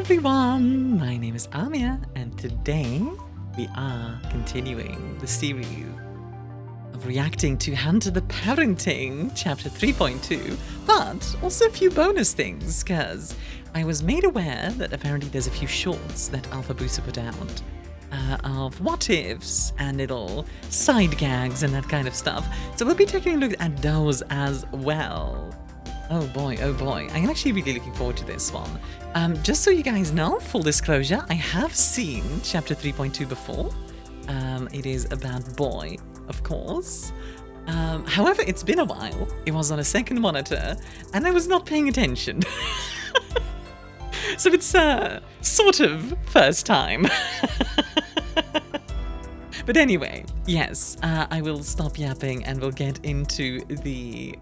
everyone, my name is Armia, and today we are continuing the series of reacting to Hunter the Parenting, chapter 3.2, but also a few bonus things, because I was made aware that apparently there's a few shorts that Alpha Booster put out of what-ifs and little side gags and that kind of stuff, so we'll be taking a look at those as well. Oh boy, I'm actually really looking forward to this one. Just so you guys know, full disclosure, I have seen chapter 3.2 before. It is about boy, of course. However, it's been a while. It was on a second monitor, and I was not paying attention. So it's sort of first time. But anyway, yes, I will stop yapping and we'll get into the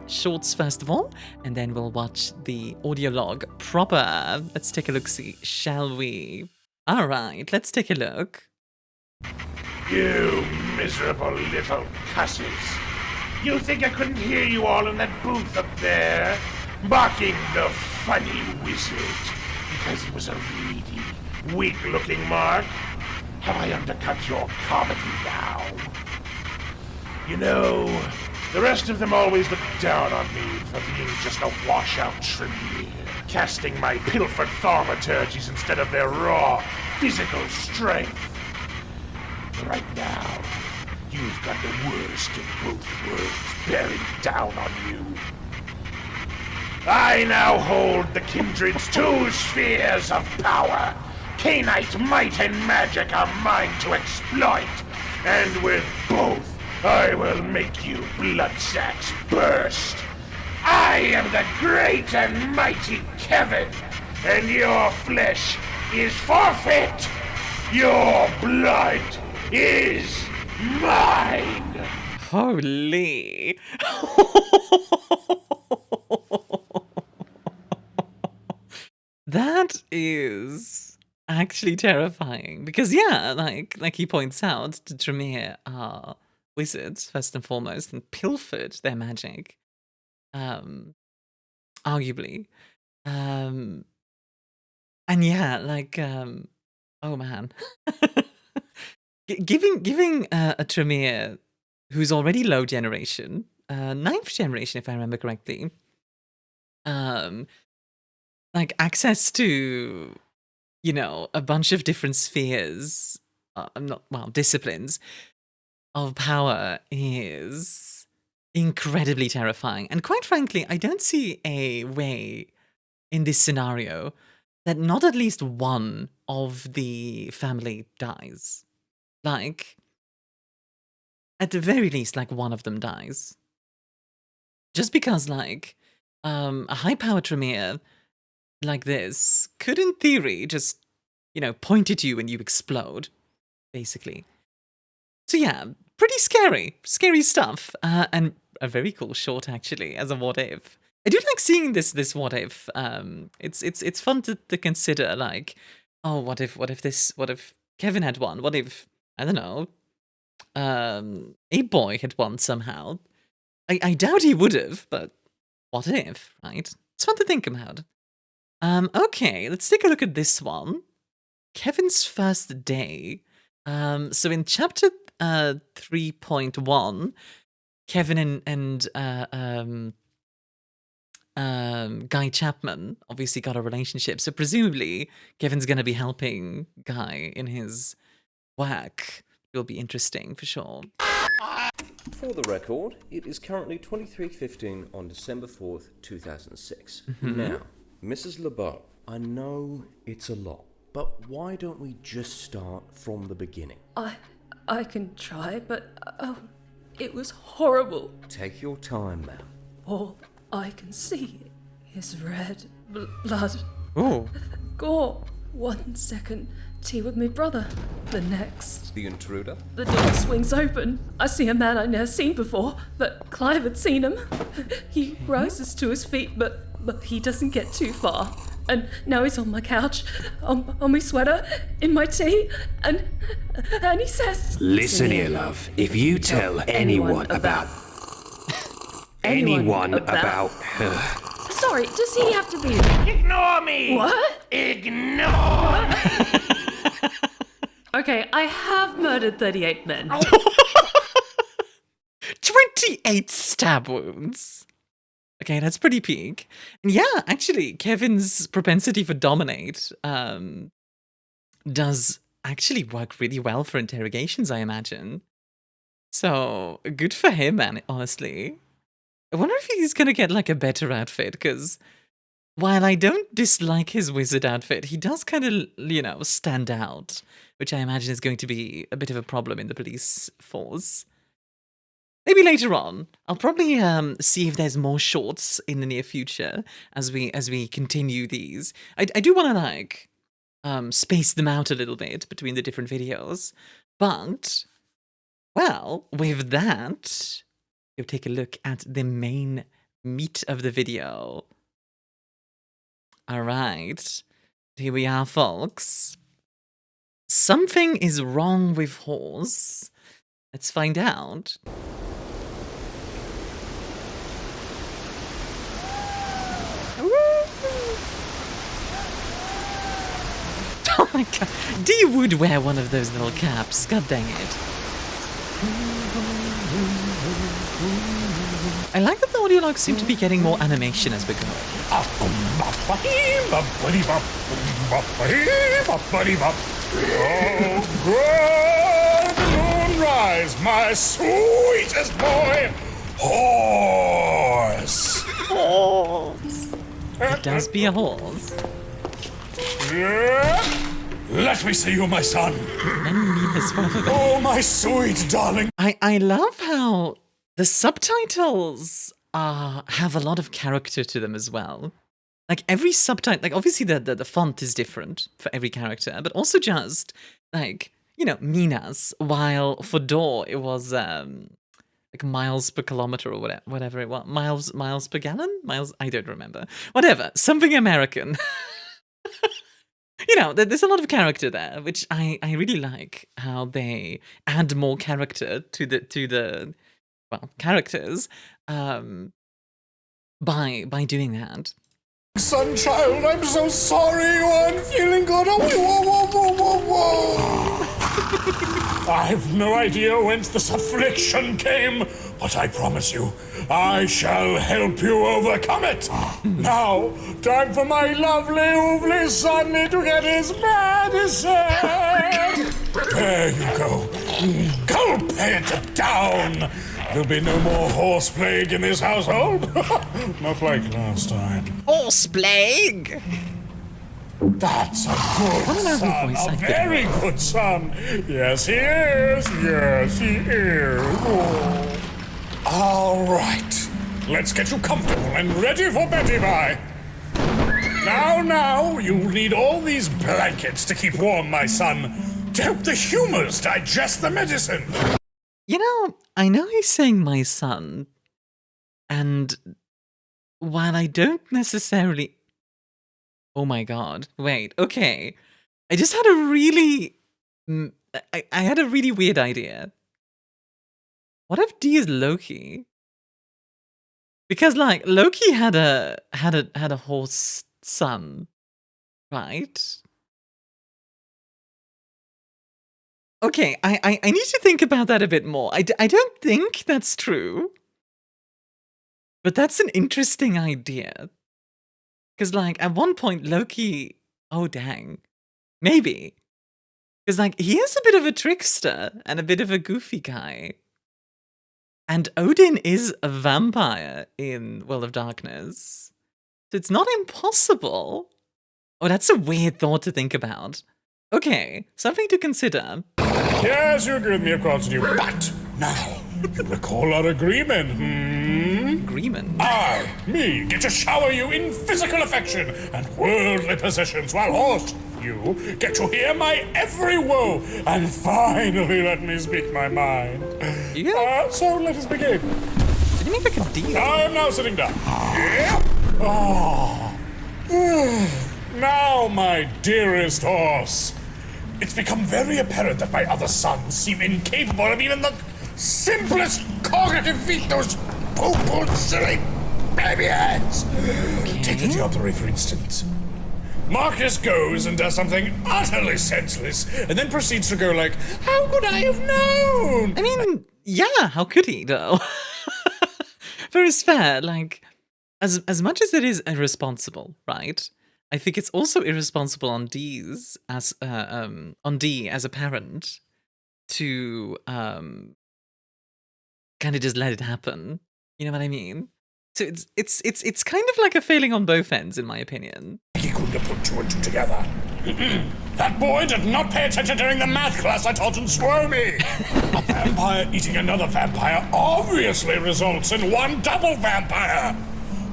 shorts first of all, and then we'll watch the audio log proper. Let's take a look-see, shall we? All right, let's take a look. You miserable little cusses. You think I couldn't hear you all in that booth up there? Mocking the funny wizard because he was a reedy, weak-looking mark? Have I undercut your comedy now? You know, the rest of them always look down on me for being just a washout Tremere, casting my pilfered thaumaturgies instead of their raw, physical strength. But right now, you've got the worst of both worlds bearing down on you. I now hold the Kindred's two spheres of power. Canite might and magic are mine to exploit, and with both, I will make you bloodsacks burst. I am the great and mighty Kevin, and your flesh is forfeit. Your blood is mine. Holy. That is actually terrifying, because yeah, like he points out, the Tremere are wizards first and foremost and pilfered their magic, arguably, and yeah, like oh man. giving a Tremere who's already low generation, 9th generation if I remember correctly, like access to, you know, a bunch of different spheres, disciplines of power is incredibly terrifying. And quite frankly, I don't see a way in this scenario that not at least one of the family dies. Like, at the very least, like one of them dies. Just because, like, a high-powered Tremere like this could, in theory, just, you know, point at you and you explode, basically. So yeah, pretty scary stuff, and a very cool short actually as a what if. I do like seeing this what if. It's fun to consider, like, oh, what if Kevin had won? What if, I don't know, a boy had won somehow? I doubt he would have, but what if, right? It's fun to think about. Okay, let's take a look at this one. Kevin's first day. So in chapter 3.1, Kevin and Guy Chapman obviously got a relationship. So presumably Kevin's gonna be helping Guy in his work. It'll be interesting for sure. For the record, it is currently 23:15 on December 4th, 2006. Now, Mrs. LeBeau, I know it's a lot, but why don't we just start from the beginning? I can try, but it was horrible. Take your time, ma'am. All I can see is red blood. Oh. Gore. 1 second, tea with me brother. The next, The intruder? the door swings open. I see a man I'd never seen before, but Clive had seen him. He rises to his feet, but he doesn't get too far. And now he's on my couch, on my sweater, in my tea, and he says, Listen here, love. If you tell anyone about her... Sorry, does he have to be... Ignore me! What? Ignore me! Okay, I have murdered 38 men. 28 stab wounds. Okay, that's pretty peak. And yeah, actually, Kevin's propensity for dominate does actually work really well for interrogations, I imagine. So, good for him, man, honestly. I wonder if he's gonna get, like, a better outfit, because while I don't dislike his wizard outfit, he does kind of, you know, stand out, which I imagine is going to be a bit of a problem in the police force. Maybe later on. I'll probably see if there's more shorts in the near future as we continue these. I do want to, like, space them out a little bit between the different videos. But, well, with that, we'll take a look at the main meat of the video. All right, here we are, folks. Something is wrong with horse. Let's find out. Oh my god. D would wear one of those little caps. God dang it. I like that the audio logs seem to be getting more animation as we're going. Oh, good moonrise, my sweetest boy, horse. Horse. It does be a horse. Let me see you, my son. Yes, Oh, my sweet darling. I love how the subtitles have a lot of character to them as well. Like every subtitle, like obviously the font is different for every character, but also just like, you know, Mina's, while for Door it was like miles per kilometer or whatever it was. Miles per gallon? Miles, I don't remember. Whatever, something American. You know, there's a lot of character there, which I really like how they add more character to the well, characters by doing that. Son, child, I'm so sorry you aren't feeling good. I've no idea whence this affliction came, but I promise you, I shall help you overcome it. Now, time for my lovely Sonny to get his medicine. There you go. Gulp it down. There'll be no more horse plague in this household. Not like last time. Horse plague! That's a good son, a very good son. Yes, he is. Yes, he is. Oh. All right. Let's get you comfortable and ready for Betty Bye. Now, you'll need all these blankets to keep warm, my son, to help the humors digest the medicine. You know, I know he's saying my son, and while I don't necessarily... Oh my god, wait, okay. I just had a really... I had a really weird idea. What if D is Loki? Because, like, Loki had a horse son, right? Okay, I need to think about that a bit more. I don't think that's true. But that's an interesting idea. Because, like, at one point, Loki... Oh, dang. Maybe. Because, like, he is a bit of a trickster and a bit of a goofy guy. And Odin is a vampire in World of Darkness. So it's not impossible. Oh, that's a weird thought to think about. Okay, something to consider. Yes, you agree with me, of course you do. But now, you recall our agreement, Agreement? Me, get to shower you in physical affection and worldly possessions, while horse, you get to hear my every woe and finally let me speak my mind. Yeah. So let us begin. Did you make like a deal? I am now sitting down. Yeah. Oh. Now, my dearest horse, it's become very apparent that my other sons seem incapable of even the simplest cognitive feat, those poo-poo silly baby heads. Okay. Take the diablerie, for instance. Marcus goes and does something utterly senseless, and then proceeds to go like, how could I have known? I mean, yeah, how could he, though? But it's fair, like, as much as it is irresponsible, right? I think it's also irresponsible on D's as on D as a parent to kind of just let it happen. You know what I mean? So it's kind of like a failing on both ends, in my opinion. He couldn't have put 2 and 2 together. That boy did not pay attention during the math class I taught in Swomie. A vampire eating another vampire obviously results in one double vampire.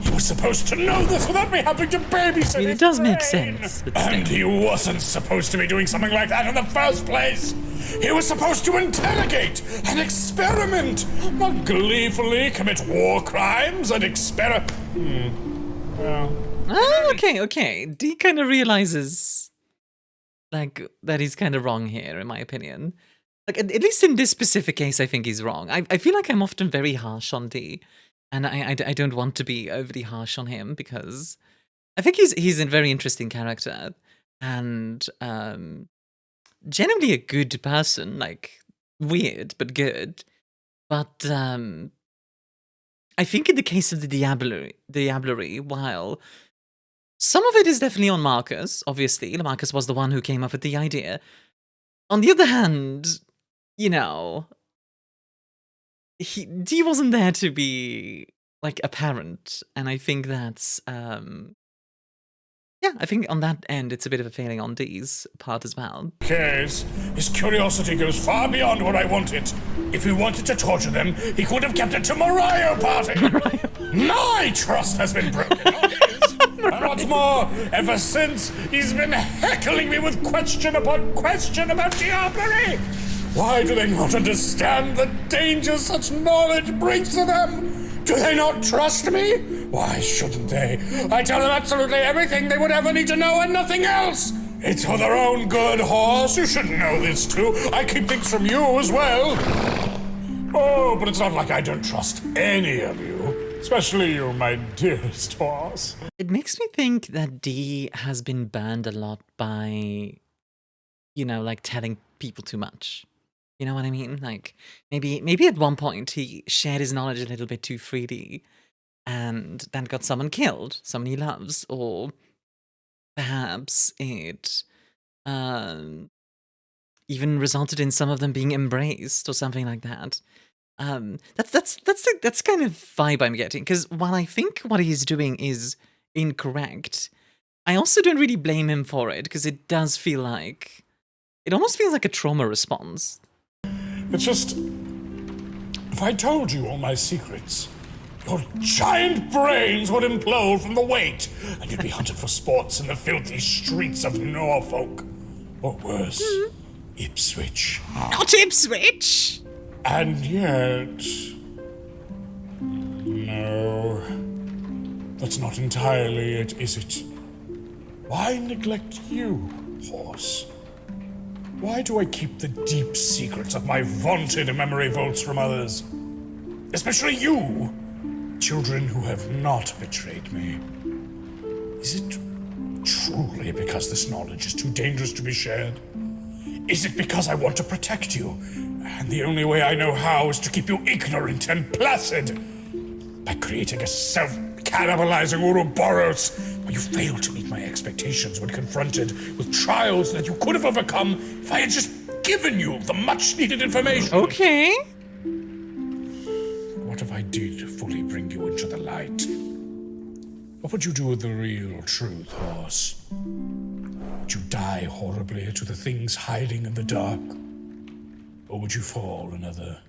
He was supposed to know this without me having to babysit. I mean, it does make sense, but and he wasn't supposed to be doing something like that in the first place. He was supposed to interrogate and experiment, not gleefully commit war crimes and Well. Oh, okay. D kind of realizes, like, that he's kind of wrong here, in my opinion. Like, at least in this specific case, I think he's wrong. I feel like I'm often very harsh on D, and I don't want to be overly harsh on him because I think he's a very interesting character and generally a good person, like weird but good. But I think in the case of the Diablerie, while some of it is definitely on Marcus, obviously, Marcus was the one who came up with the idea. On the other hand, you know, D wasn't there to be like a parent, and I think that's yeah, I think on that end it's a bit of a failing on D's part as well. Case, his curiosity goes far beyond what I wanted. If he wanted to torture them, he could have kept it to Mario Party. My trust has been broken. Not his. And what's more, ever since, he's been heckling me with question upon question about Diablerie. Why do they not understand the danger such knowledge brings to them? Do they not trust me? Why shouldn't they? I tell them absolutely everything they would ever need to know and nothing else. It's for their own good, horse. You should know this too. I keep things from you as well. Oh, but it's not like I don't trust any of you. Especially you, my dearest horse. It makes me think that D has been burned a lot by, you know, like telling people too much. You know what I mean? Like, maybe at one point he shared his knowledge a little bit too freely and then got someone killed, someone he loves, or perhaps it even resulted in some of them being embraced or something like that. That's kind of vibe I'm getting, because while I think what he's doing is incorrect, I also don't really blame him for it, because it does feel like, it almost feels like a trauma response. It's just, if I told you all my secrets, your giant brains would implode from the weight, and you'd be hunted for sports in the filthy streets of Norfolk. Or worse, Ipswich. Not Ipswich! And yet... No. That's not entirely it, is it? Why neglect you, horse? Why do I keep the deep secrets of my vaunted memory vaults from others? Especially you, children who have not betrayed me. Is it truly because this knowledge is too dangerous to be shared? Is it because I want to protect you, and the only way I know how is to keep you ignorant and placid? By creating a self-cannibalizing Ouroboros, where you fail to meet my expectations when confronted with trials that you could have overcome if I had just given you the much-needed information. Okay. What if I did fully bring you into the light? What would you do with the real truth, horse? Would you die horribly to the things hiding in the dark? Or would you fall in other,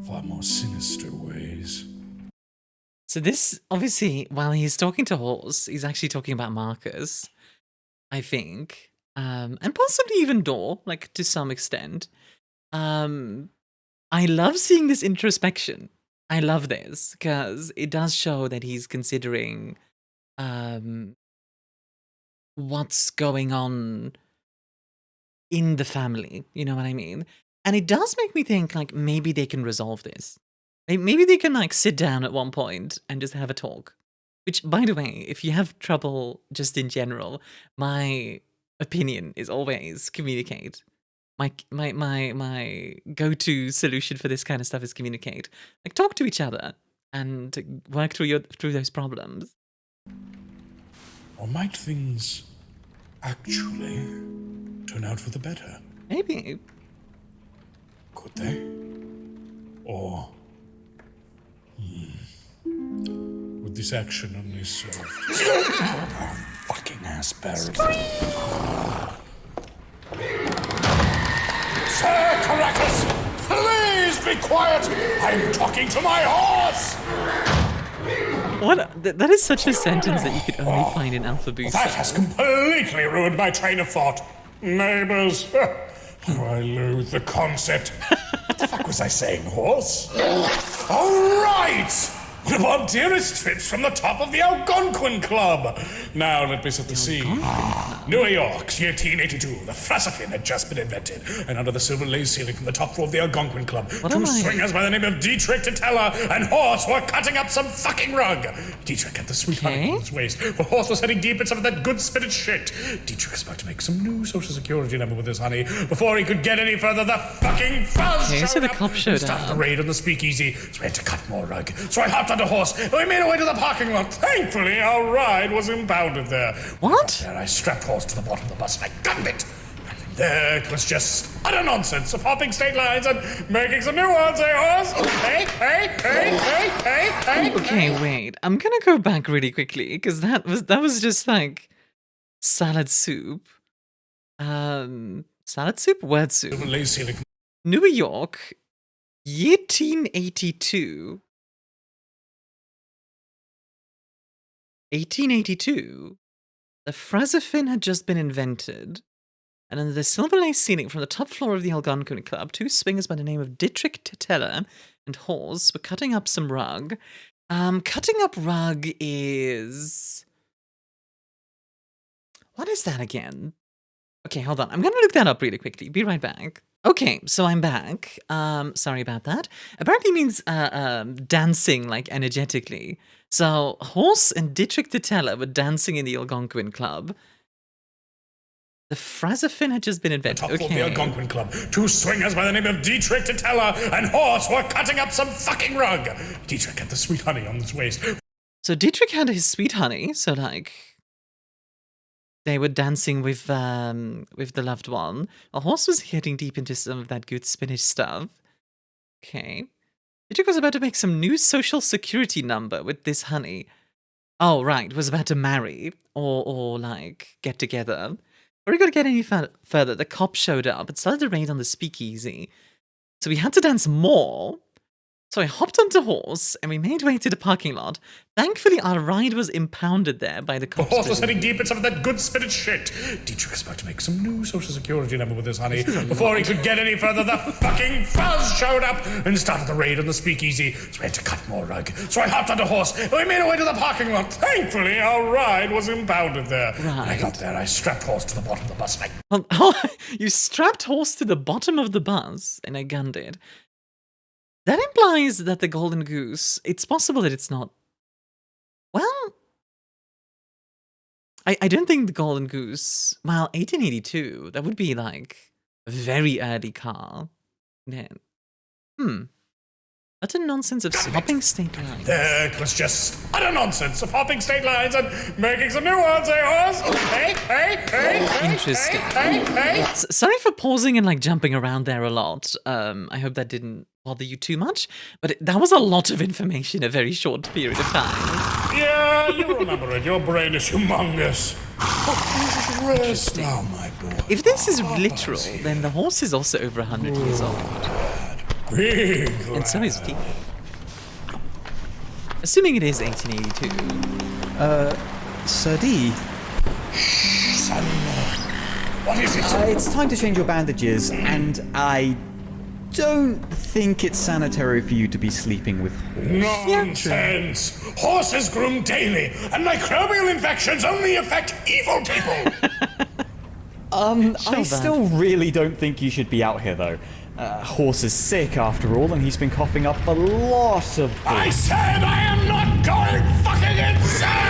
far more sinister ways? So this, obviously, while he's talking to Horse, he's actually talking about Marcus, I think. And possibly even Door, like, to some extent. I love seeing this introspection. I love this, because it does show that he's considering what's going on in the family, you know what I mean? And it does make me think, like, maybe they can resolve this. Maybe they can, like, sit down at one point and just have a talk. Which, by the way, if you have trouble just in general, my opinion is always communicate. My go-to solution for this kind of stuff is communicate. Like, talk to each other and work through those problems. Or might things actually turn out for the better? Maybe. Could they? Or would this action only serve our fucking ass bearers? Sir Caracas, please be quiet! I'm talking to my horse! What? That is such a sentence that you could only find in Alpha Boost. That has completely ruined my train of thought. Neighbors, oh, I loathe the concept. What the fuck was I saying, horse? All right! One of our dearest trips from the top of the Algonquin Club. Now let me set the scene. New York, year 1882. The Frassafin had just been invented, and under the silver lace ceiling from the top floor of the Algonquin Club, two swingers by the name of Dietrich Titella and Horse were cutting up some fucking rug. Dietrich had the sweet honey on his waist, but Horse was heading deep in some of that good spinach shit. Dietrich was about to make some new social security number with his honey. Before he could get any further, the fucking fuzz showed up and started the raid on the speakeasy, so we had to cut more rug. So I hopped on the horse, and we made our way to the parking lot. Thankfully, our ride was impounded there. What? There, I strapped Horse to the bottom of the bus and I gunned it. And from there, it was just utter nonsense of hopping state lines and making some new ones, eh, Horse? Hey, hey, hey, hey, hey, hey. Okay, wait. I'm gonna go back really quickly because that was just like salad soup. Salad soup, word soup. New York, year 1882. 1882, the Frassafin had just been invented, and under the silver lace ceiling from the top floor of the Algonquin Club, two swingers by the name of Dietrich Titella and Horse were cutting up some rug. Cutting up rug is... What is that again? Okay, hold on. I'm gonna look that up really quickly. Be right back. Okay, so I'm back. Sorry about that. Apparently means dancing, like, energetically. So, Horse and Dietrich Titella were dancing in the Algonquin Club. The Frassafin had just been invented. Top of the Algonquin Club, two swingers by the name of Dietrich Titella and Horse were cutting up some fucking rug. Dietrich had the sweet honey on his waist. So Dietrich had his sweet honey, so like... They were dancing with the loved one. A Horse was getting deep into some of that good spinach stuff. Okay. Dietrich was about to make some new social security number with this honey. Oh, right. Was about to marry or like, get together. Before he could get any further, the cop showed up and started a raid on the speakeasy. So we had to dance more. So I hopped onto Horse, and we made way to the parking lot. Thankfully, our ride was impounded there by the cops. Horse was heading deep in some of that good spinach shit. Dietrich was about to make some new social security number with his honey. Before he could get any further, the fucking fuzz showed up and started the raid on the speakeasy, so we had to cut more rug. So I hopped onto Horse, and we made our way to the parking lot. Thankfully, our ride was impounded there. Right. When I got there, I strapped Horse to the bottom of the bus, and You strapped Horse to the bottom of the bus, and I gunned it. That implies that the Golden Goose, it's possible that it's not... Well... I don't think the Golden Goose... Well, 1882, that would be like a very early car. Then. Utter nonsense of hopping state lines. There, it was just utter nonsense of hopping state lines and making some new ones, eh, Horse? Hey, hey, hey, hey. Interesting. Hey, hey, hey. Sorry for pausing and like jumping around there a lot. I hope that didn't bother you too much, but that was a lot of information in a very short period of time. Yeah, you remember it. Your brain is humongous. Rest now, my boy. If this is literal, then the Horse is also over 100 years old. Big And so is he. Assuming it is 1882. Sir D, son. What is it? it's time to change your bandages, and I don't think it's sanitary for you to be sleeping with Horse. Nonsense! Horses groom daily, and microbial infections only affect evil people! I still really don't think you should be out here, though. Horse is sick, after all, and he's been coughing up a lot of I said I am not going fucking insane!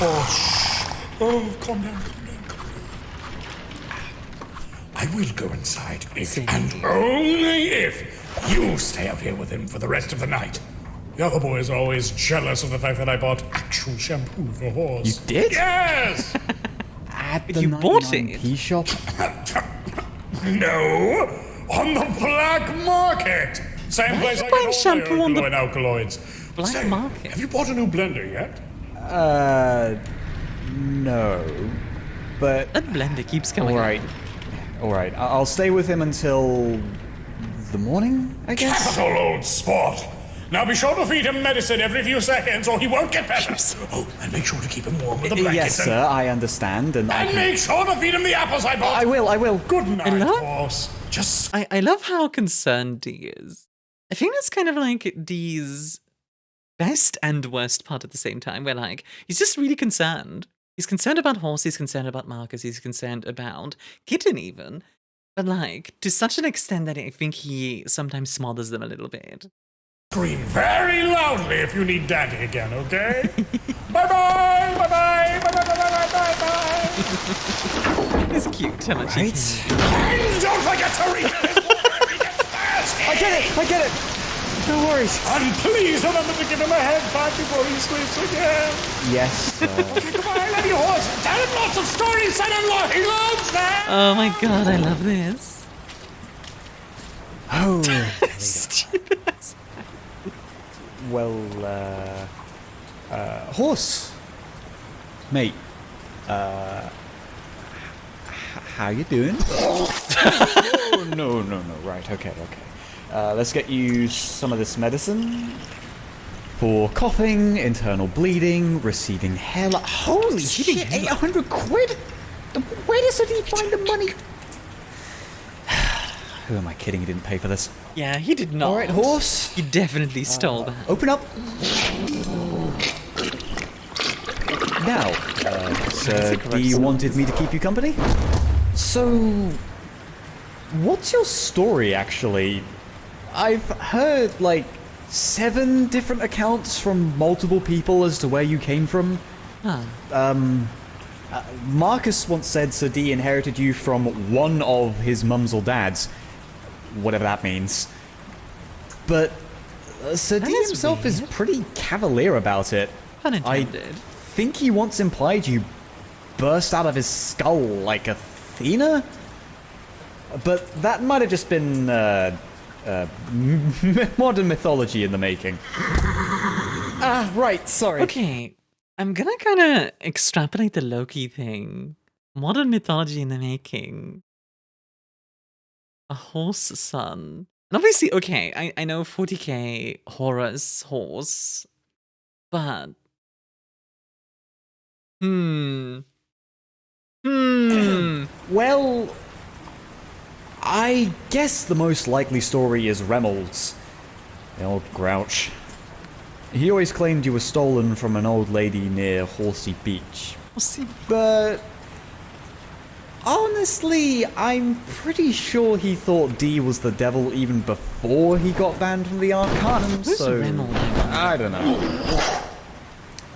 Oh, shh. Oh, calm down, calm down, calm down. I will go inside if and only if you stay out here with him for the rest of the night. The other boys are always jealous of the fact that I bought actual shampoo for horse. You did? Yes! At You bought it? 99p shop? No, on the black market. Same place I buying get all shampoo my on the alkaloid alkaloids. black Say, market? Have you bought a new blender yet? No. But, That blender keeps coming. alright. Alright, I'll stay with him until the morning, I guess? Capital old sport. Now be sure to feed him medicine every few seconds or he won't get better. Oh, and make sure to keep him warm with the blankets. Yes, sir, I understand, and I And can... make sure to feed him the apples I bought. I will. Good night, love- horse. Just I love how concerned Dee is. I think that's kind of like Dee's best and worst part at the same time, where like he's just really concerned. He's concerned about Horse, he's concerned about Marcus, he's concerned about Kitten even. But like, to such an extent that I think he sometimes smothers them a little bit. scream very loudly if you need daddy again, okay? Bye-bye, bye-bye, bye-bye. It's cute how much he Right? can. And don't forget to refill his water if he gets thirsty. I get it! No worries. And please remember to give him a head pat before he sleeps again. Yes, sir. Goodbye, I love you, horse. Tell him lots of stories, son-in-law. He loves that. Oh my god, I love this. Oh, Stupid ass. well, Horse. Mate, how you doing? Oh, no, right, okay. Let's get you some of this medicine for coughing, internal bleeding, receding hair loss. Holy shit, 800 quid? Where does he find the money? Who am I kidding? He didn't pay for this. Yeah, he did not. All right, Horse. He definitely stole that. Open up. Now, sir, you wanted me to keep you company? So, what's your story, actually? I've heard, like, 7 different accounts from multiple people as to where you came from. Huh. Marcus once said Sir D inherited you from one of his mums or dads. Whatever that means. But Sir D is himself is weird. pretty Kavalliere about it. Pun I intended. think he once implied you burst out of his skull like Athena? But that might have just been modern mythology in the making. Ah, right, sorry. Okay, I'm gonna kind of extrapolate the Loki thing. Modern mythology in the making. A horse son. And obviously, okay, I know 40k Horus horse, but Well, I guess the most likely story is Reynolds. The old grouch. He always claimed you were stolen from an old lady near Horsey Beach. we'll see. But honestly, I'm pretty sure he thought D was the devil even before he got banned from the Arcanum, Who's so Remmel? I don't know.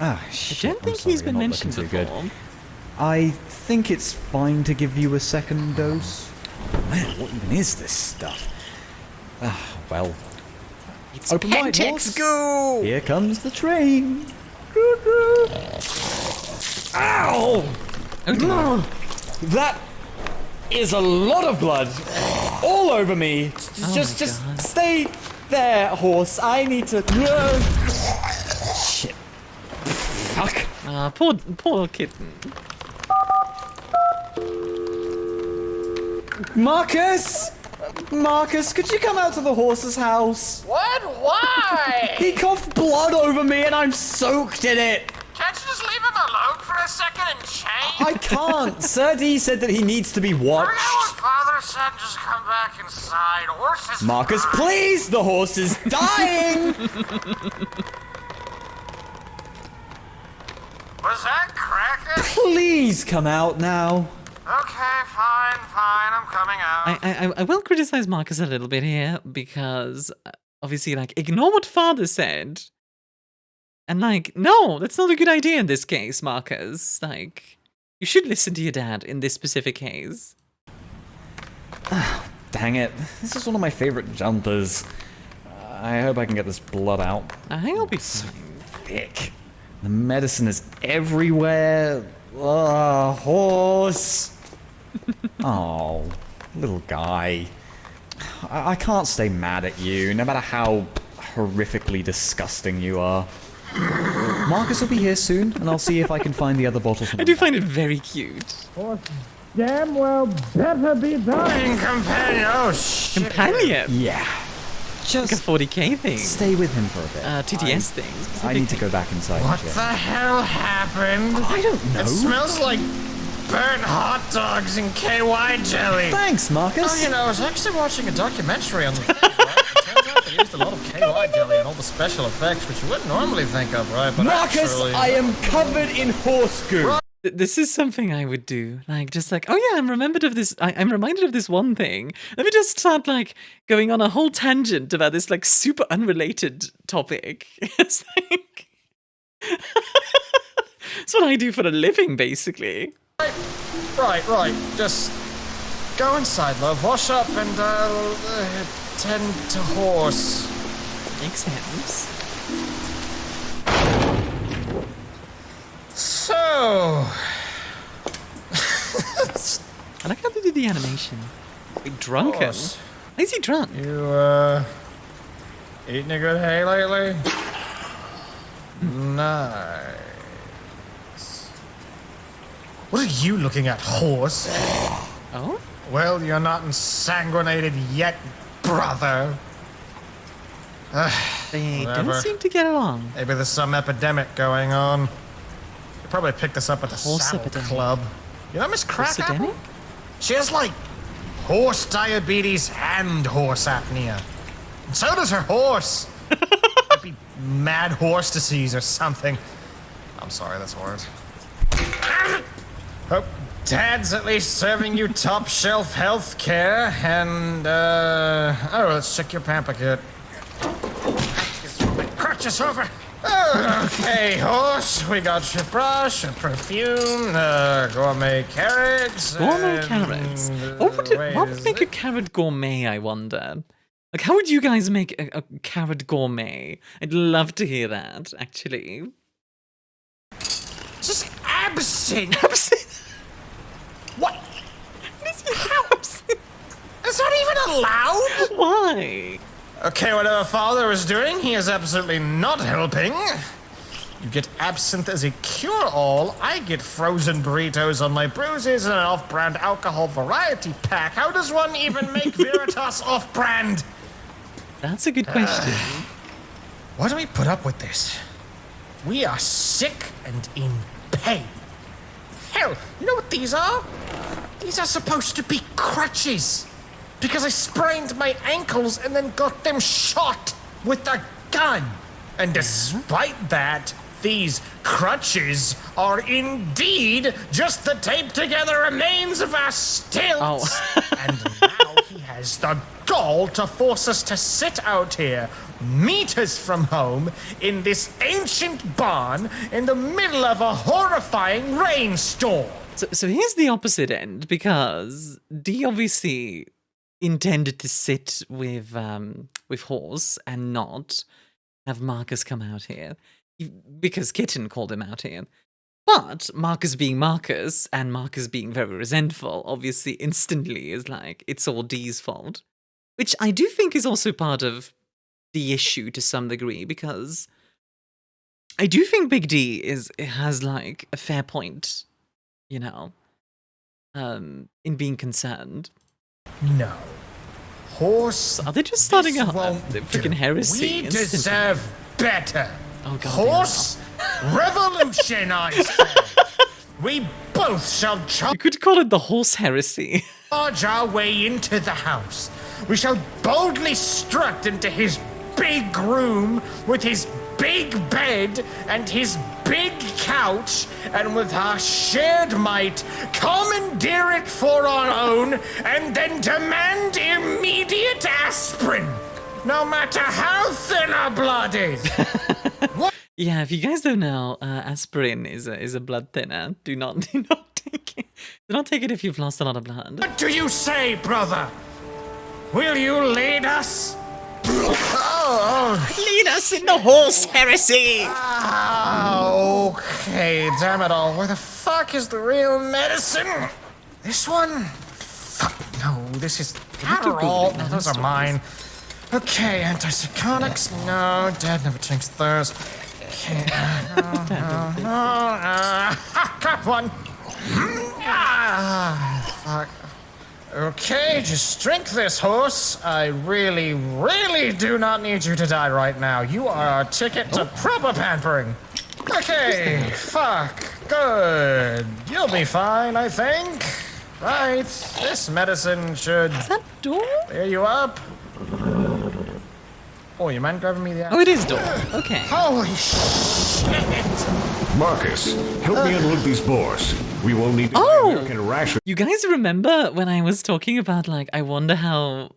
Ah, I shit. don't think I'm sorry, he's been you're not mentioned looking too before. good. I think it's fine to give you a second dose. Man, what even is this stuff? Ah, well. It's Open wide, Pentex horse. go! Here comes the train. Ow! Oh dear. That is a lot of blood all over me. Oh Just my God. stay there, horse. I need to. Shit. Fuck. Ah, poor kitten. Marcus! Marcus, could you come out to the horse's house? What? Why? He coughed blood over me and I'm soaked in it. Can't you just leave him alone for a second and change? I can't. Sir D said that he needs to be Forget what watched. Father said, just come back inside. Horse is Marcus, fine. please! The horse is dying! Was that Kraken? Please come out now. Okay, fine, I'm coming out. I will criticize Marcus a little bit here because obviously, like, ignore what Father said. And like, no, that's not a good idea in this case, Marcus. Like, you should listen to your dad in this specific case. Dang it. This is one of my favorite jumpers. I hope I can get this blood out. I think I'll be fine. Thick. The medicine is everywhere. Ugh, horse. Oh, little guy. I can't stay mad at you, no matter how horrifically disgusting you are. Marcus will be here soon, and I'll see if I can find the other bottles. I do find it very cute. Damn well better be done. Companion. Oh, shit. Companion? Yeah. Like a Just 40k thing. stay with him for a bit. TTS things. I need to go back inside. What and the check. hell happened? I don't know. It smells like burnt hot dogs and KY jelly. Thanks, Marcus. Oh, you know, I was actually watching a documentary on the thing, right? It turns out they used a lot of KY jelly and all the special effects, which you wouldn't normally think of, right? But Marcus, actually, I am covered in horse goo. This is something I would do. Like, just like, oh yeah, I'm reminded of this one thing. Let me just start, like, going on a whole tangent about this, like, super unrelated topic. It's like... It's what I do for a living, basically. Right. Just go inside, love. Wash up and tend to horse. Makes sense. So, I like how they do the animation. Like, drunken. Horse. Why is he drunk? you eating a good hay lately? Nice. What are you looking at, horse? Oh? Well, you're not insanguinated yet, brother. They Whatever. don't seem to get along. Maybe there's some epidemic going on. You probably picked this up at the Horse Saddle epidemic. Club. You know Miss Crackerapple? Epidemic? She has, like, horse diabetes and horse apnea. And so does her horse. Might be mad horse disease or something. I'm sorry, that's words. Hope Dad's at least serving you top shelf health care. And, oh, let's check your pamper kit. Crutches over. Okay, horse. We got your brush, your perfume, gourmet carrots. Gourmet and, carrots. What would make a carrot gourmet, I wonder? Like, how would you guys make a carrot gourmet? I'd love to hear that, actually. Just absinthe. What? How? Is that even allowed? Why? Okay, whatever father is doing, he is absolutely not helping. You get absinthe as a cure-all. I get frozen burritos on my bruises and an off-brand alcohol variety pack. How does one even make Veritas off-brand? That's a good question. Why do we put up with this? We are sick and in pain. Hell, you know what these are? These are supposed to be crutches. Because I sprained my ankles and then got them shot with a gun. And despite that, these crutches are indeed just the taped together remains of our stilts. And now he has the gall to force us to sit out here, meters from home, in this ancient barn in the middle of a horrifying rainstorm. So here's the opposite end, because D obviously intended to sit with Horse and not have Marcus come out here, because Kitten called him out here. But Marcus being Marcus, and Marcus being very resentful, obviously instantly is like, it's all D's fault. Which I do think is also part of the issue to some degree, because I do think Big D has like a fair point, you know, in being concerned. No. Horse. Are they just starting a won't freaking do. heresy? We instantly? deserve better. Oh, God, Horse revolution, I say. We both shall You could call it the horse heresy. charge our way into the house. We shall boldly strut into his big room with his big bed and his big couch, and with our shared might, commandeer it for our own, and then demand immediate aspirin, no matter how thin our blood is. Yeah, if you guys don't know, aspirin is a blood thinner. Do not take it. Do not take it if you've lost a lot of blood. What do you say, brother? Will you lead us? Lead us in the horse heresy. Okay, damn it all. Where the fuck is the real medicine? This one? Fuck, no, this is Adderall. No, those are mine. Okay, antipsychotics. No, Dad never takes those. Okay, got one. Fuck. Okay, just drink this, horse. I really, really do not need you to die right now. You are our ticket to proper pampering. Okay, fuck. Good. You'll be fine, I think. Right, this medicine should... Is that door? Clear you up. Oh, you mind grabbing me the... Oh, it is door. Okay. Holy shit! Marcus, help me unload these boars. We will need to Oh! buy American ration. You guys remember when I was talking about, like, I wonder how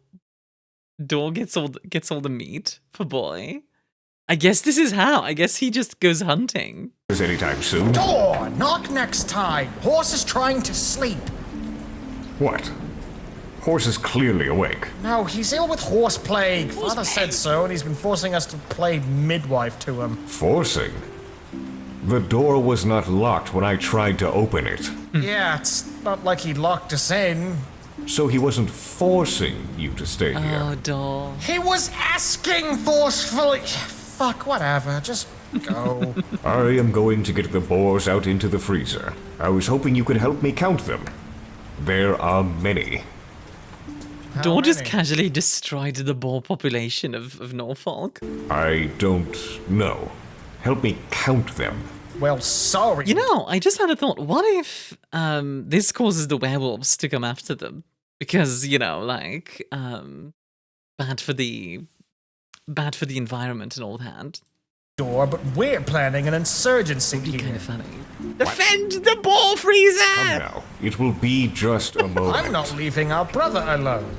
Door gets all the meat for boy? I guess this is how. I guess he just goes hunting. Anytime soon. Door, knock next time. Horse is trying to sleep. What? Horse is clearly awake. No, he's ill with horse plague. Father said so, and he's been forcing us to play midwife to him. Forcing? The door was not locked when I tried to open it. Yeah, it's not like he locked us in. So he wasn't forcing you to stay Oh, here. Door. He was asking forcefully. Fuck, whatever. Just go. I am going to get the boars out into the freezer. I was hoping you could help me count them. There are many. Door just many? casually destroyed the boar population of Norfolk. I don't know. Help me count them. Well, sorry. You know, I just had a thought. What if this causes the werewolves to come after them? Because, you know, like, bad for the environment and all that. Door, but we're planning an insurgency Be kind here. of funny. Defend the boar freezer! Come now. It will be just a moment. I'm not leaving our brother alone.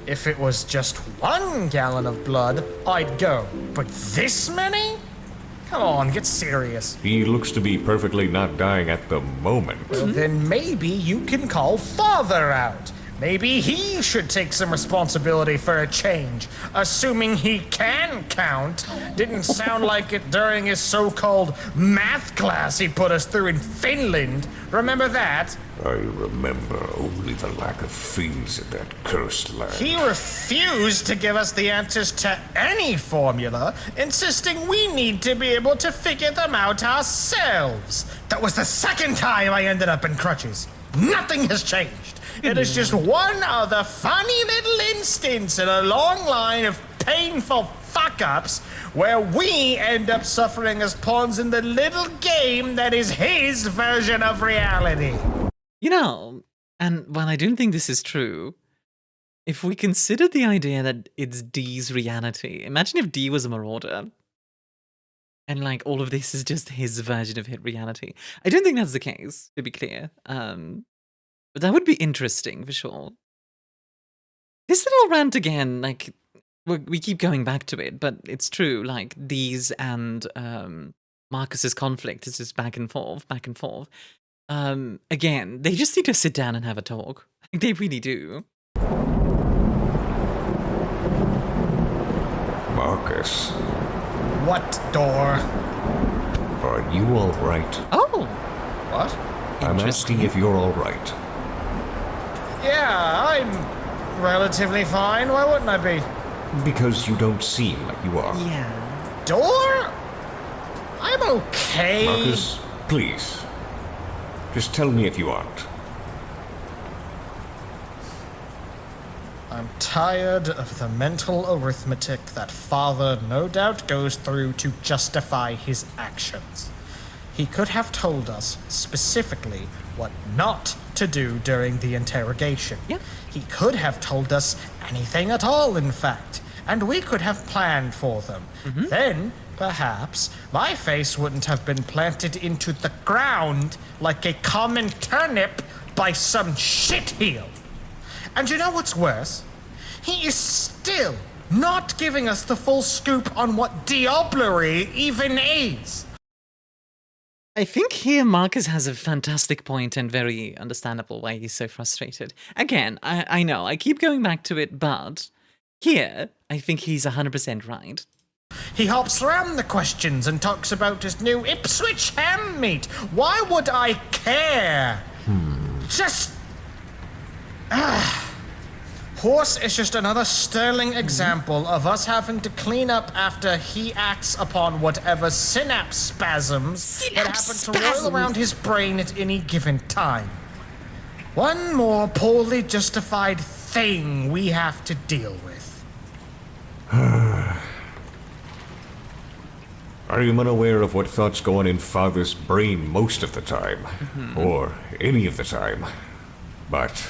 If it was just 1 gallon of blood, I'd go. But this many? Come on, get serious. He looks to be perfectly not dying at the moment. Well, then maybe you can call Father out. Maybe he should take some responsibility for a change, assuming he can count. Didn't sound like it during his so-called math class he put us through in Finland. Remember that? I remember only the lack of fiends in that cursed land. He refused to give us the answers to any formula, insisting we need to be able to figure them out ourselves. That was the 2nd time I ended up in crutches. Nothing has changed. It is just one other funny little instance in a long line of painful fuck-ups where we end up suffering as pawns in the little game that is his version of reality. You know, and while I don't think this is true, if we consider the idea that it's D's reality, imagine if D was a marauder. And, like, all of this is just his version of hit reality. I don't think that's the case, to be clear. But that would be interesting, for sure. This little rant again, like, we keep going back to it, but it's true, like, D's and Marcus's conflict is just back and forth, back and forth. Again, they just need to sit down and have a talk. Like, they really do. Marcus, What, Door? are you all right? Oh! What? I'm asking if you're all right. Yeah, I'm relatively fine. Why wouldn't I be? Because you don't seem like you are. Yeah. Door? I'm okay. Marcus, please. Just tell me if you aren't. I'm tired of the mental arithmetic that Father no doubt goes through to justify his actions. He could have told us specifically what not to do during the interrogation. Yep. He could have told us anything at all, in fact, and we could have planned for them. Then, perhaps, my face wouldn't have been planted into the ground like a common turnip by some shitheel. And you know what's worse? He is still not giving us the full scoop on what diablerie even is. I think here Marcus has a fantastic point and very understandable why he's so frustrated. Again, I know, I keep going back to it, but here, I think he's 100% right. He hops around the questions and talks about his new Ipswich ham meat. Why would I care? Just... Horse is just another sterling example of us having to clean up after he acts upon whatever synapse spasms that happen to roll around his brain at any given time. One more poorly justified thing we have to deal with. I am unaware of what thoughts go on in Father's brain most of the time, or any of the time, but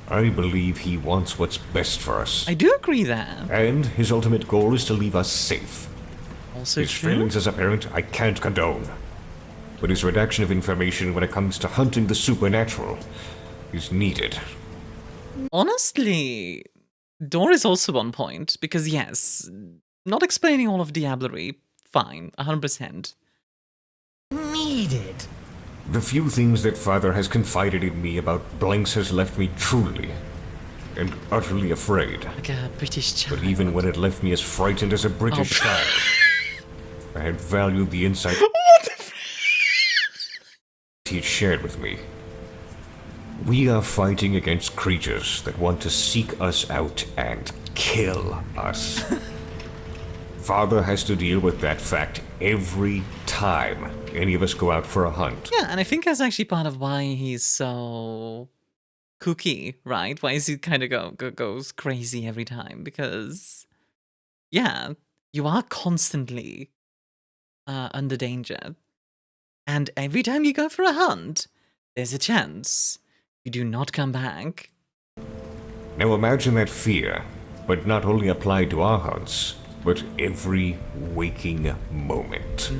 I believe he wants what's best for us. I do agree there. And his ultimate goal is to leave us safe. Also His true. feelings as a parent I can't condone, but his redaction of information when it comes to hunting the supernatural is needed. Honestly, Dor is also on point, because yes, not explaining all of diablerie, fine, 100%. Needed. The few things that Father has confided in me about blanks has left me truly and utterly afraid. Like a British child. But even when it left me as frightened as a British child, I had valued the insight he shared with me. We are fighting against creatures that want to seek us out and kill us. Father has to deal with that fact every time any of us go out for a hunt. Yeah, and I think that's actually part of why he's so kooky, right? Why is he kind of goes crazy every time? Because, yeah, you are constantly under danger. And every time you go for a hunt, there's a chance you do not come back. Now imagine that fear, but not only applied to our hunts, but every waking moment.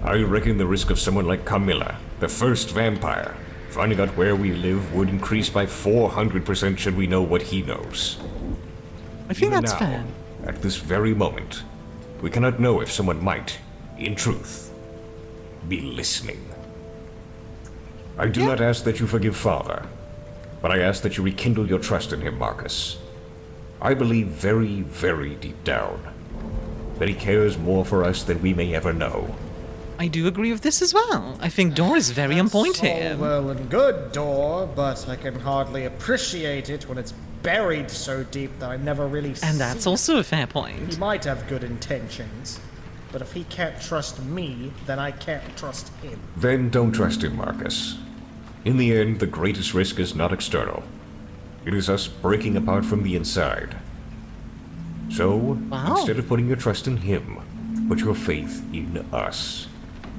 I reckon the risk of someone like Camilla, the first vampire, finding out where we live would increase by 400% should we know what he knows. I think Even that's now, fair. at this very moment, we cannot know if someone might, in truth, be listening. I do not ask that you forgive Father, but I ask that you rekindle your trust in him, Marcus. I believe very, very deep down that he cares more for us than we may ever know. I do agree with this as well. I think Dor is very on point here. Well and good, Dor, but I can hardly appreciate it when it's buried so deep that I never really see. And that's also a fair He point. might have good intentions, but if he can't trust me, then I can't trust him. Then don't trust him, Marcus. In the end, the greatest risk is not external. It is us breaking apart from the inside. So, Wow. instead of putting your trust in him, put your faith in us,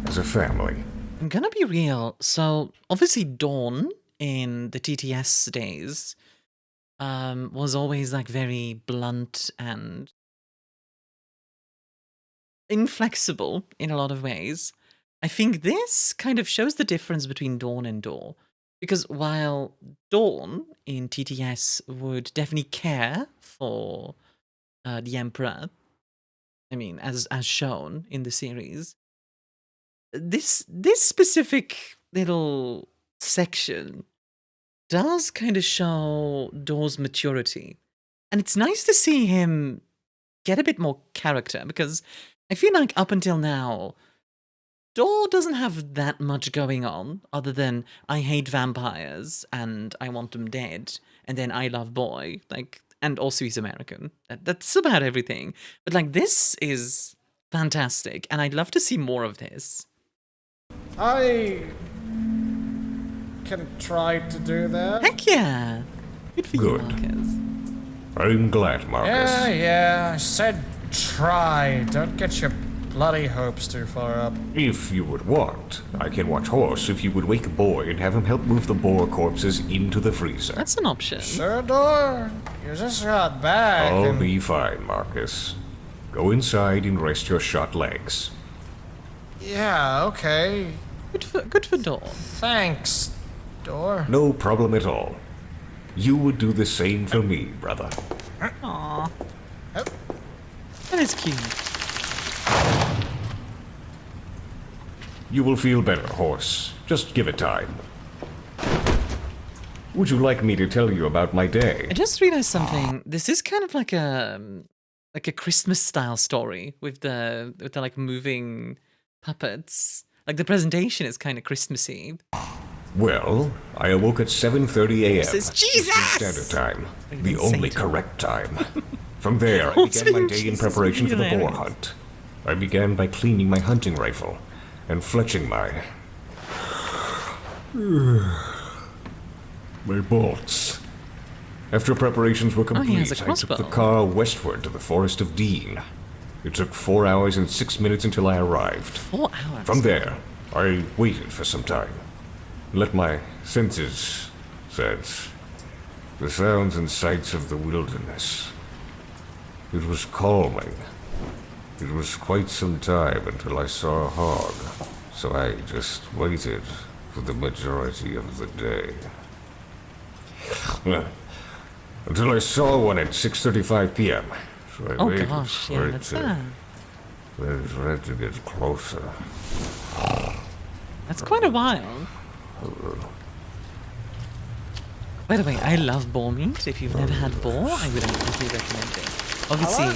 as a family. I'm gonna be real. So, obviously, Dawn in the TTS days was always like very blunt and inflexible in a lot of ways. I think this kind of shows the difference between Dawn and Dor. Because while Dawn in TTS would definitely care for the Emperor, I mean, as shown in the series, this specific little section does kind of show Dor's maturity. And it's nice to see him get a bit more character, because I feel like up until now, Dor doesn't have that much going on, other than I hate vampires and I want them dead, and then I love boy, like, and also he's American. That's about everything. But like, this is fantastic, and I'd love to see more of this. I can try to do that. Heck yeah! Good for you, Good. Marcus. I'm glad, Marcus. Yeah, I said try. Don't get your bloody hopes too far up. If you would want, I can watch Horse if you would wake a boy and have him help move the boar corpses into the freezer. That's an option. Sure, Dor. You just got back. I'll and- be fine, Marcus. Go inside and rest your shot legs. Yeah, okay. Good for Dor. Thanks, Dor. No problem at all. You would do the same for me, brother. Aww. That is cute. You will feel better, horse. Just give it time. Would you like me to tell you about my day? I just realized something. This is kind of like a Christmas style story with the like moving puppets. Like the presentation is kind of Christmassy. Well, I awoke at 7:30 a.m. This is Jesus! Eastern Standard Time, the Satan. only correct time. From there, I began my day in preparation for the boar hunt. I began by cleaning my hunting rifle and fletching my bolts. After preparations were he has complete, a I took the crossbow. car westward to the Forest of Dean. It took 4 hours and 6 minutes until I arrived. 4 hours. From there, I waited for some time. Let my senses sense the sounds and sights of the wilderness. It was calming. It was quite some time until I saw a hog, so I just waited for the majority of the day. Until I saw one at 6:35 p.m. So I Oh waited gosh, for yeah, it that's to get closer. That's quite a while. By the way, I love boar meat. If you've never had boar, I would absolutely recommend it. Obviously,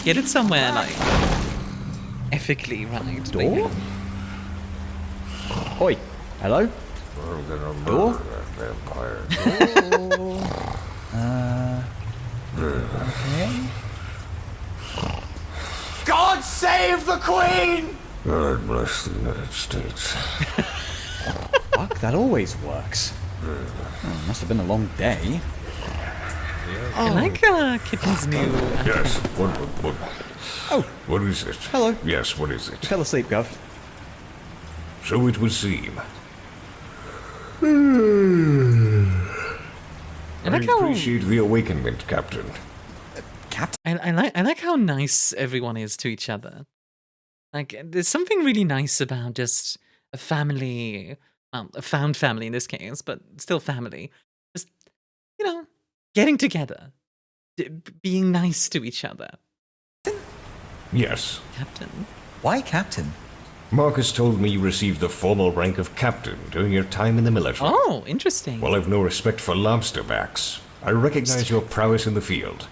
get it somewhere like ethically right. but yeah. Door? Oi, hello? I'm gonna Door? murder that vampire. Okay. God save the Queen! God bless the United States. Fuck, that always works. Oh, must have been a long day. I like Kitten's new. Yes, what? Oh. What is it? Hello. Yes, what is it? Fell asleep, Gov. So it would seem. I like how appreciate the awakenment, Captain. I like how nice everyone is to each other. Like, there's something really nice about just a family, a found family in this case, but still family. Just, getting together, being nice to each other. Yes. Captain. Why Captain? Marcus told me you received the formal rank of captain during your time in the military. Oh, interesting. While I've no respect for lobsterbacks, I recognize your prowess in the field.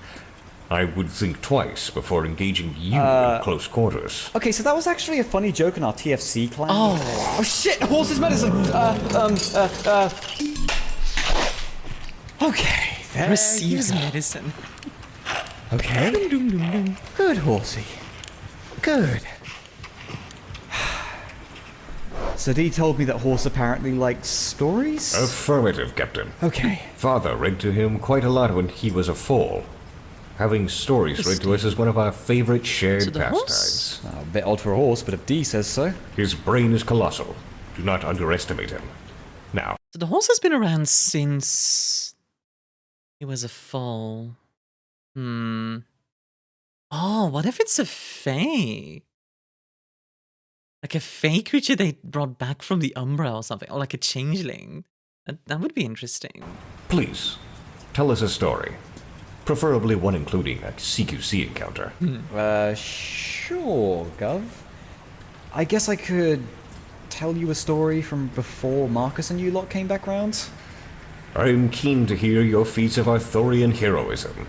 I would think twice before engaging you in close quarters. Okay, so that was actually a funny joke in our TFC clan. Oh. Oh shit! Horse's medicine! Okay, there Receives you go. medicine. Okay. Good, horsey. Good. So Dee told me that horse apparently likes stories? Affirmative, Captain. Okay. Father read to him quite a lot when he was a foal. Having stories read to us is one of our favorite shared So the pastimes. horse? A bit odd for a horse, but if Dee says so. His brain is colossal. Do not underestimate him. Now, So the horse has been around since he was a foal. Oh, what if it's a fae? Like a fae creature they brought back from the Umbra or something, or like a changeling. That would be interesting. please, tell us a story. Preferably one including a CQC encounter. Sure, Gov. I guess I could tell you a story from before Marcus and you lot came back round. I'm keen to hear your feats of Arthurian heroism.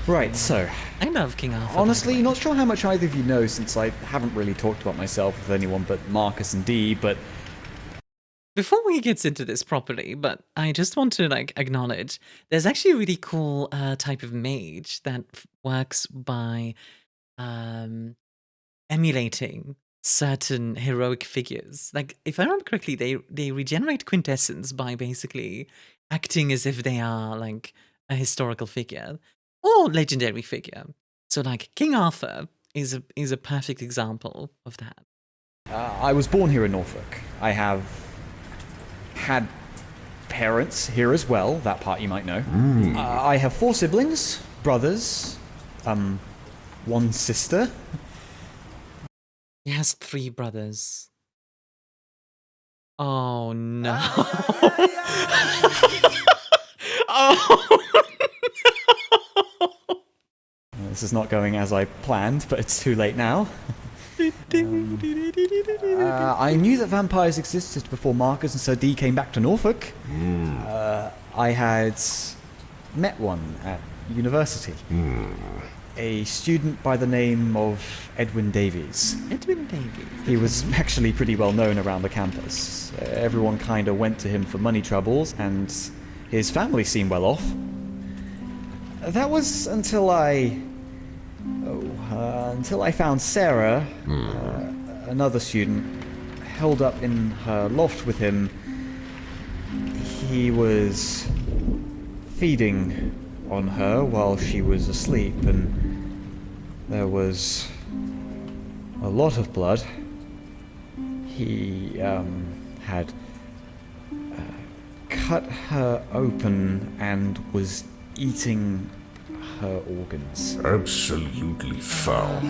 Right, so, I love King Arthur. by the honestly, way. not sure how much either of you know since I haven't really talked about myself with anyone but Marcus and Dee, but Before we get into this properly, but I just want to acknowledge there's actually a really cool type of mage that works by emulating certain heroic figures. Like, if I remember correctly, they regenerate quintessence by basically acting as if they are like a historical figure or legendary figure. So like King Arthur is a perfect example of that. I was born here in Norfolk. I have had parents here as well, that part you might know. I have 4 siblings, brothers, 1 sister. He has 3 brothers. Oh no. Oh no. is not going as I planned, but it's too late now. I knew that vampires existed before Marcus and Sir D came back to Norfolk. I had met one at university. A student by the name of Edwin Davies. Edwin Davies. He was actually pretty well known around the campus. Everyone kind of went to him for money troubles, and his family seemed well off. That was until I found Sarah, another student, held up in her loft with him. He was feeding on her while she was asleep, and there was a lot of blood. He had cut her open and was eating her organs. Absolutely foul.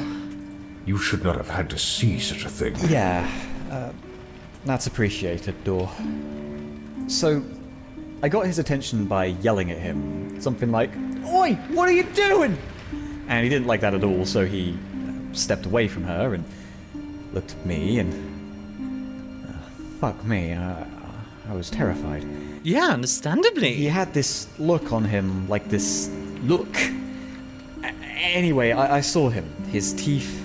You should not have had to see such a thing. Yeah, that's appreciated, Dor. So, I got his attention by yelling at him. Something like, "Oi, what are you doing?" And he didn't like that at all, so he stepped away from her and looked at me and... fuck me, I was terrified. Yeah, understandably. He had this look on him, like this look. Anyway, I saw him. His teeth,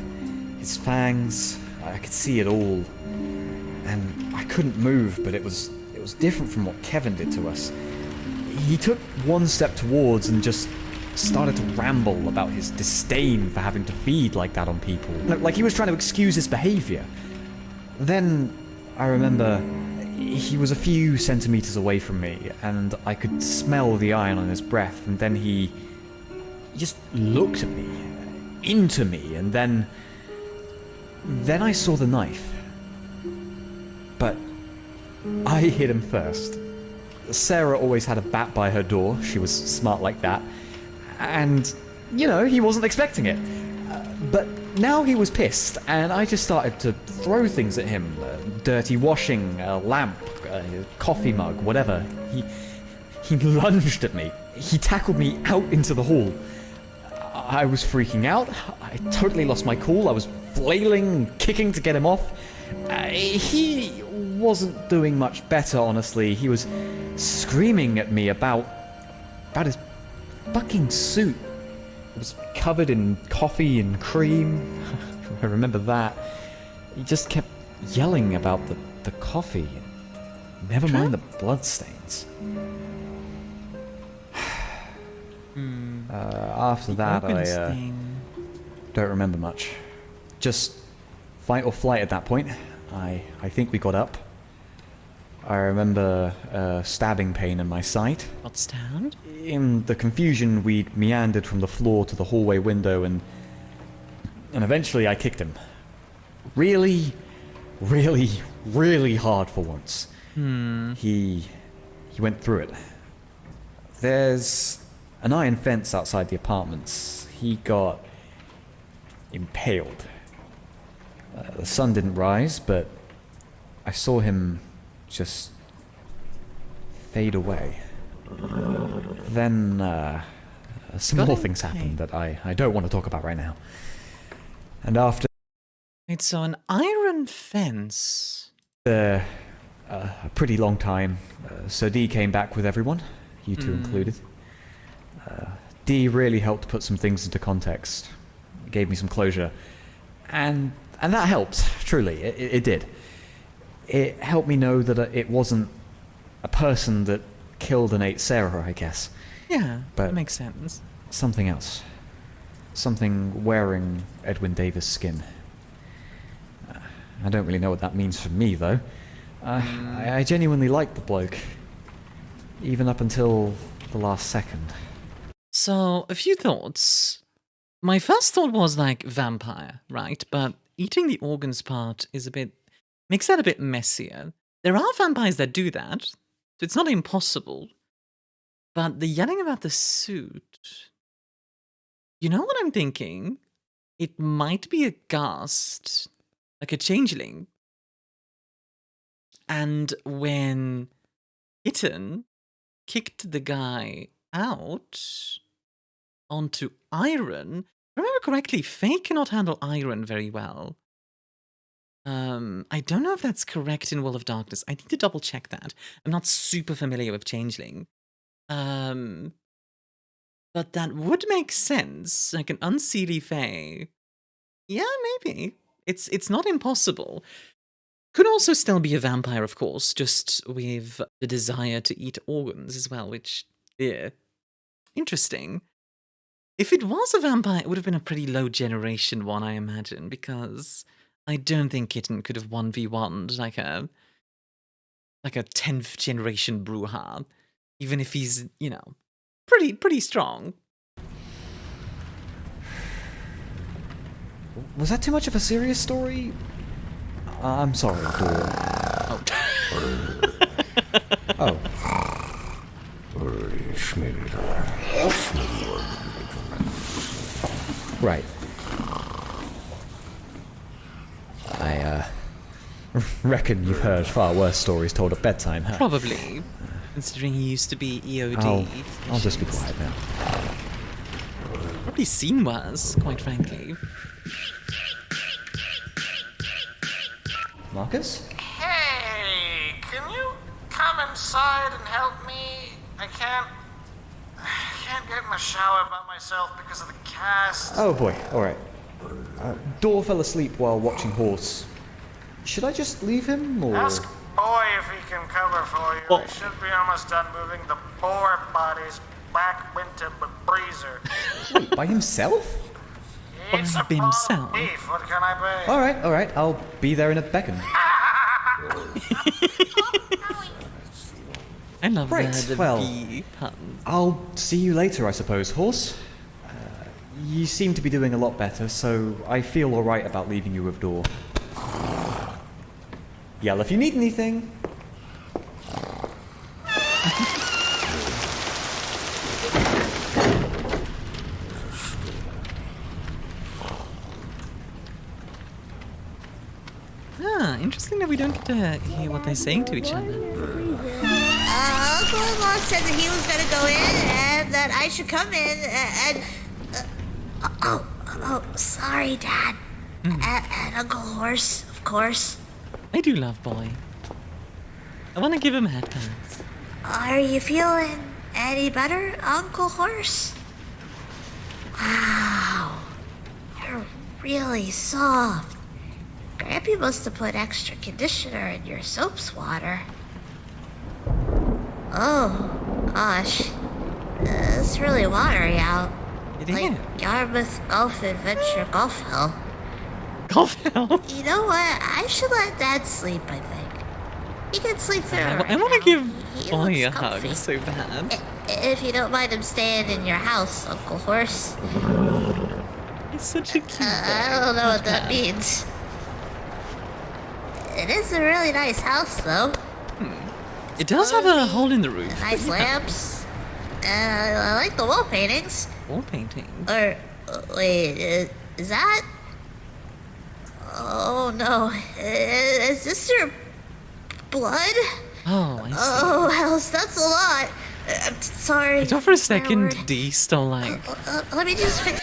his fangs, I could see it all. And I couldn't move, but it was different from what Kevin did to us. He took one step towards and just started to ramble about his disdain for having to feed like that on people. Like he was trying to excuse his behavior. Then I remember he was a few centimeters away from me, and I could smell the iron on his breath, and then he just looked at me, into me, and then I saw the knife. But I hit him first. Sarah always had a bat by her door. She was smart like that. And, you know, he wasn't expecting it. But now he was pissed, and I just started to throw things at him. Dirty washing, a lamp, a coffee mug, whatever. He lunged at me. He tackled me out into the hall. I was freaking out. I totally lost my cool. I was flailing, kicking to get him off. He wasn't doing much better, honestly. He was screaming at me about his fucking suit. It was covered in coffee and cream. I remember that. He just kept yelling about the coffee. Never mind the bloodstains. After that, I don't remember much. Just fight or flight at that point. I think we got up. I remember stabbing pain in my side. Got stabbed? In the confusion, we'd meandered from the floor to the hallway window, and eventually I kicked him. Really, really, really hard for once. He went through it. There's an iron fence outside the apartments. He got impaled. The sun didn't rise, but I saw him just fade away. Then some more things happened that I don't want to talk about right now. And after... Wait, so an iron fence? A pretty long time, Sir D came back with everyone, you two included. D really helped put some things into context, gave me some closure, and that helped, truly, it did. It helped me know that it wasn't a person that killed and ate Sarah, I guess. Yeah, But- that makes sense. Something else. Something wearing Edwin Davis' skin. I don't really know what that means for me, though. I genuinely liked the bloke. Even up until the last second. So, a few thoughts. My first thought was like vampire, right? But eating the organs part is makes that a bit messier. There are vampires that do that, so it's not impossible. But the yelling about the suit... You know what I'm thinking? It might be a ghast, like a changeling. And when Kitten kicked the guy out onto iron, remember correctly, Faye cannot handle iron very well. I don't know if that's correct in World of Darkness. I need to double check that. I'm not super familiar with Changeling. But that would make sense. Like an unseelie Fae. Yeah, maybe. It's not impossible. Could also still be a vampire, of course, just with the desire to eat organs as well, which, yeah, interesting. If it was a vampire, it would have been a pretty low generation one, I imagine, because I don't think Kitten could have 1v1'd like a 10th generation Bruja, even if he's, you know, pretty strong. Was that too much of a serious story? I'm sorry, Dawn. Oh. Right. I reckon you've heard far worse stories told at bedtime, huh? Probably, considering he used to be EOD. I'll just be quiet now. Probably seen worse, quite frankly. Marcus? Hey, can you come inside and help me? I can't get in the shower by myself because of the cast. Oh boy, alright. Dor fell asleep while watching Horse. Should I just leave him, or...? Ask Boy if he can cover for you. Well- We should be almost done moving the boar bodies back into the freezer. Wait, by himself? It's a By himself? beef. What can I be? Alright, I'll be there in a beckon. I love Right, the well, bee puns. I'll see you later, I suppose, Horse. You seem to be doing a lot better, so I feel alright about leaving you with Dor. Yell if you need anything. Interesting that we don't get to hear what they're saying to each other. Uncle Law said that he was gonna go in and that I should come in and... sorry, Dad. And Uncle Horse, of course. I do love Boy. I want to give him head pats. Are you feeling any better, Uncle Horse? Wow. You're really soft. Grampy must have put extra conditioner in your soap's water. Oh, gosh. It's really watery out. It Like is. Yarmouth Golf Adventure Golf Hill. Golf hell. You know what? I should let Dad sleep, I think. He can sleep through it I want to now. give He Boy looks a hug comfy. so bad. If you don't mind him staying in your house, Uncle Horse. He's such a cute boy. I don't know what that means. It is a really nice house, though. It does have a hole in the roof. Nice lamps. I like the wall paintings. Wall painting. Or, wait, is that? Oh no. Is this your blood? Oh, I see. Oh, Hells, that's a lot. I'm sorry. I thought for a my second word. D stole like Let me just fix.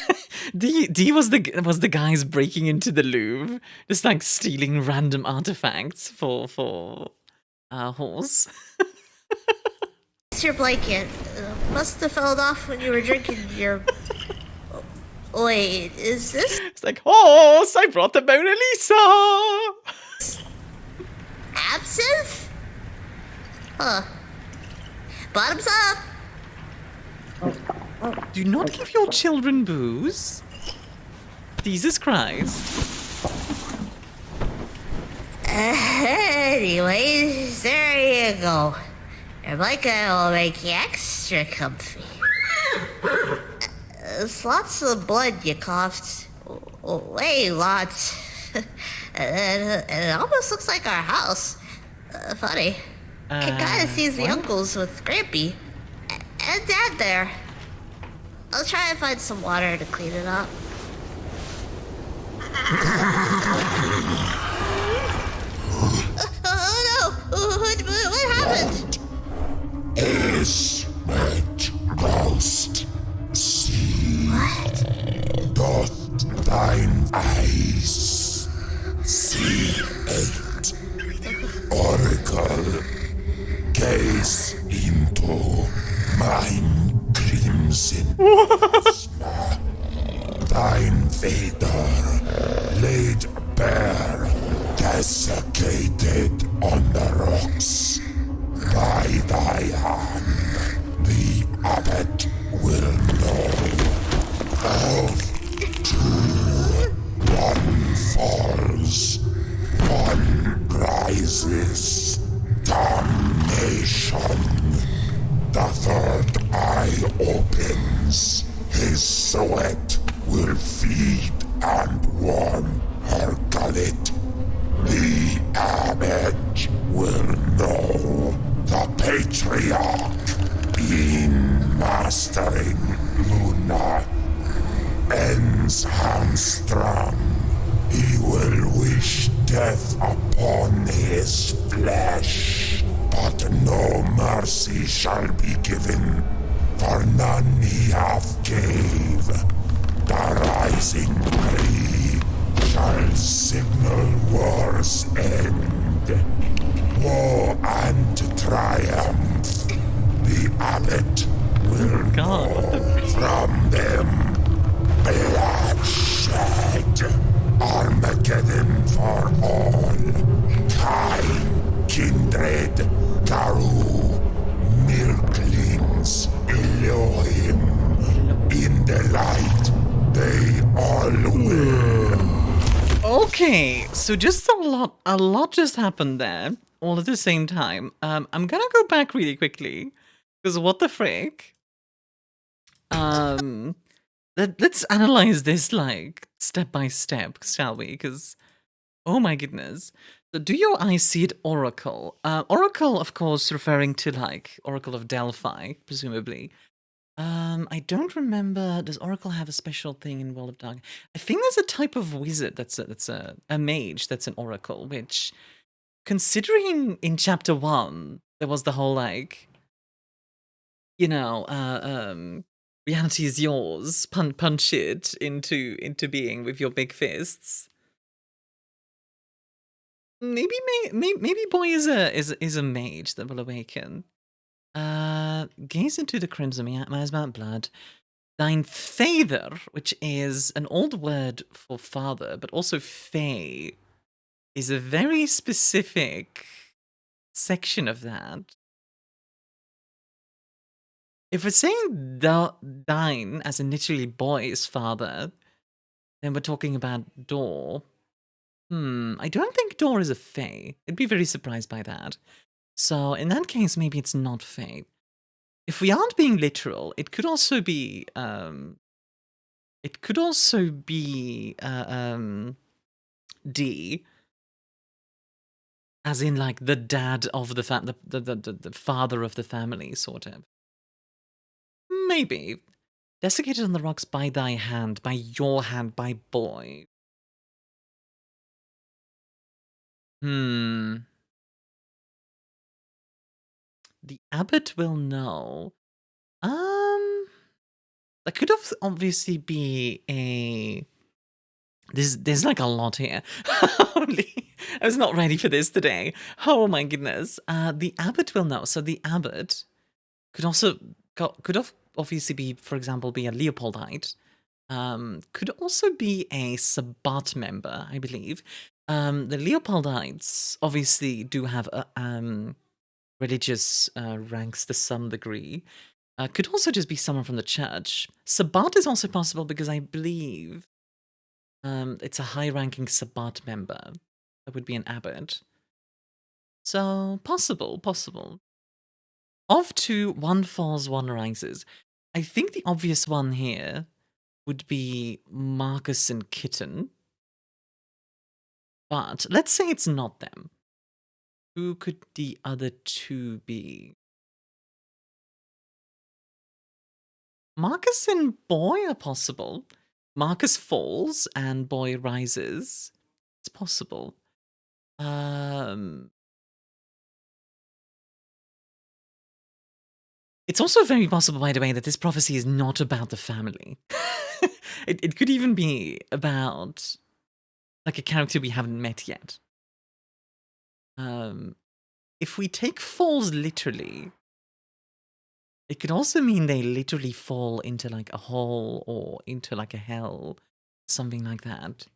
D was the guys breaking into the Louvre, just like stealing random artifacts for horse. It's your blanket. Must have fell off when you were drinking your. Wait, is this It's like horse. I brought the Mona Lisa. absinthe? Huh. Bottoms up. Do not give your children booze. Jesus Christ. Anyways, there you go. Your blanket will make you extra comfy. There's lots of blood you coughed. Way lots. And it almost looks like our house. Funny. Can kind of sees the what? uncles with Grampy. And Dad there. I'll try and find some water to clean it up. Oh no! What happened? Is it most see What? the Pass into mine crimson plasma. Thine Vader laid bare, desiccated on the rocks. By thy hand, the abbot will know. Of two, one falls, one rises. Damnation. The third eye opens. His sweat will feed and warm her gullet. The abbot will know. The patriarch, in mastering Luna, ends hamstrung. He will wish death upon his flesh, but no mercy shall be given, for none he hath gave. The rising tree shall signal war's end. Woe and triumph, the abbot will know. From them bloodshed, Armageddon for all, kind, kindred, Garu, milklings, Elohim. In the light, they all will. Okay, so just a lot just happened there, all at the same time. I'm gonna go back really quickly, because what the frick? Let's analyze this, like, step by step, shall we? Because, oh my goodness. So do your eyes see it, Oracle? Oracle, of course, referring to, like, Oracle of Delphi, presumably. I don't remember, does Oracle have a special thing in World of Dark? I think there's a type of wizard that's a mage that's an Oracle, which, considering in Chapter 1, there was the whole, like, you know, reality is yours, punch it into being with your big fists. Maybe boy is a mage that will awaken. Gaze into the crimson miasma blood. Thine father, which is an old word for father, but also fey, is a very specific section of that. If we're saying thine, as in literally boy's father, then we're talking about Door. I don't think Door is a fey. I'd be very surprised by that. So in that case, maybe it's not fey. If we aren't being literal, it could also be D, as in like the dad of the father of the family, sort of. Maybe. Desiccated on the rocks by thy hand, by your hand, by boy. The abbot will know. That could obviously be a... There's like a lot here. I was not ready for this today. Oh my goodness. The abbot will know. So the abbot could also... Could obviously be, for example, be a Leopoldite. Could also be a Sabbat member, I believe. The Leopoldites obviously do have religious ranks to some degree. Could also just be someone from the church. Sabbat is also possible because I believe it's a high-ranking Sabbat member. That would be an abbot. So, possible. Of two, one falls, one rises. I think the obvious one here would be Marcus and Kitten. But let's say it's not them. Who could the other two be? Marcus and Boy are possible. Marcus falls and Boy rises. It's possible. It's also very possible, by the way, that this prophecy is not about the family. It could even be about like a character we haven't met yet. If we take falls literally, It could also mean they literally fall into like a hole or into like a hell, something like that.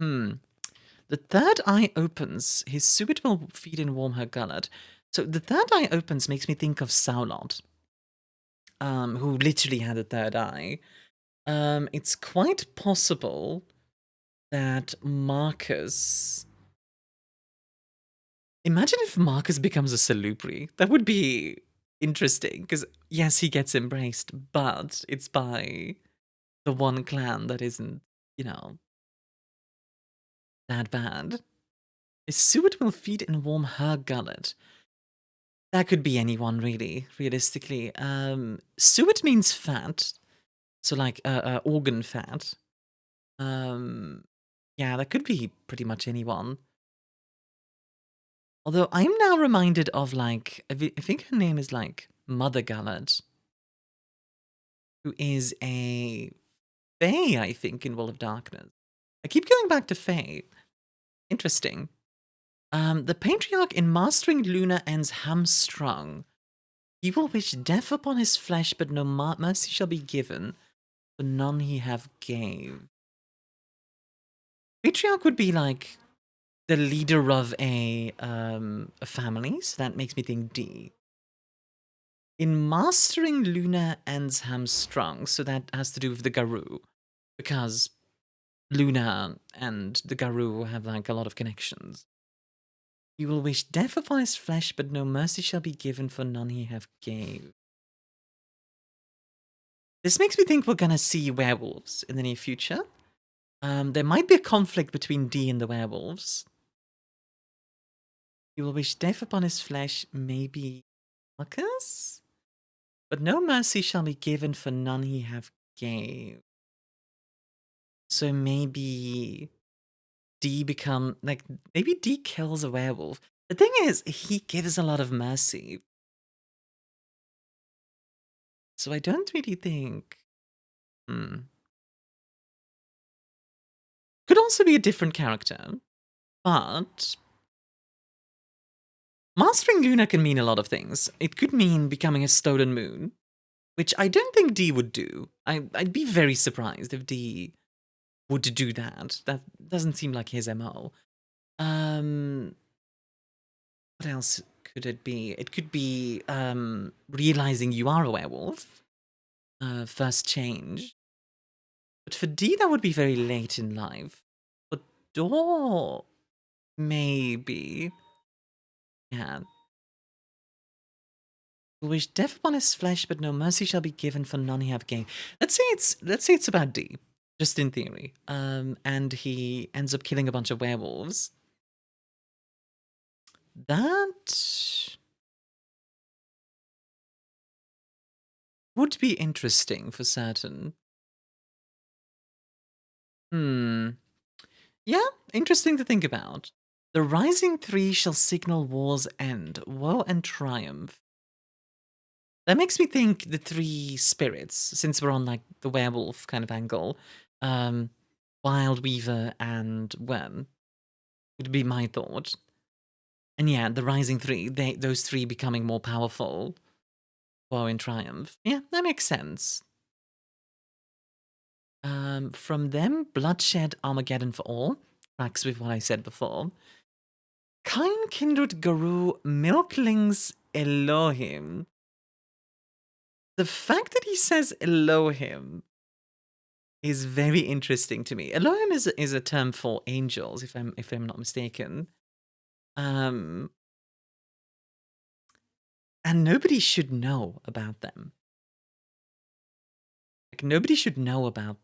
The third eye opens. His suet will feed and warm her gullet. So the third eye opens makes me think of Saulot, who literally had a third eye. It's quite possible that Marcus... Imagine if Marcus becomes a Salupri. That would be interesting, because yes, he gets embraced, but it's by the one clan that isn't, you know, that bad. His suet will feed and warm her gullet. That could be anyone, really, realistically. Suet means fat, so like organ fat. Yeah, that could be pretty much anyone. Although I'm now reminded of, like, I think her name is, like, Mother Gullet, who is a Fae, I think, in Wall of Darkness. I keep going back to Fae. Interesting. The Patriarch in Mastering Luna ends hamstrung. He will wish death upon his flesh, but no mercy shall be given, for none he have gave. Patriarch would be, like, the leader of a family, so that makes me think D. In Mastering Luna ends hamstrung, so that has to do with the Garou, because Luna and the Garou have like a lot of connections. He will wish death upon his flesh, but no mercy shall be given, for none he have gave. This makes me think we're gonna see werewolves in the near future. There might be a conflict between D and the werewolves. He will wish death upon his flesh, maybe Marcus? But no mercy shall be given, for none he have gave. So maybe D become, like, maybe D kills a werewolf. The thing is, he gives a lot of mercy. So I don't really think... Could also be a different character, but... Mastering Luna can mean a lot of things. It could mean becoming a stolen moon, which I don't think D would do. I'd be very surprised if D would do that. That doesn't seem like his MO. What else could it be? It could be realizing you are a werewolf. First change. But for D, that would be very late in life. For Door, maybe... Yeah. Will wish death upon his flesh, but no mercy shall be given, for none he have gained. Let's say it's about D, just in theory. And he ends up killing a bunch of werewolves. That would be interesting for certain. Yeah, interesting to think about. The rising three shall signal war's end, woe and triumph. That makes me think the three spirits, since we're on like the werewolf kind of angle, Wild Weaver and Worm would be my thought. And yeah, the rising three, those three becoming more powerful, woe and triumph. Yeah, that makes sense. From them, bloodshed, Armageddon for all. Tracks with what I said before. Kind kindred Garou, milklings Elohim. The fact that he says Elohim is very interesting to me. Elohim is a term for angels, if I'm not mistaken. And nobody should know about them. Like, nobody should know about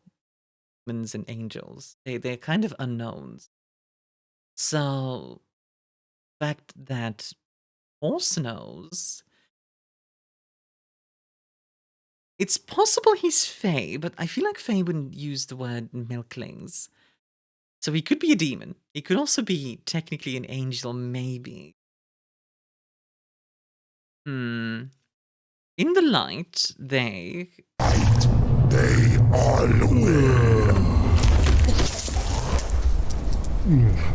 humans and angels. They're kind of unknowns. So the fact that Horse knows, it's possible he's Fae, but I feel like Fae wouldn't use the word milklings. So he could be a demon. He could also be technically an angel, maybe. In the light, they all will.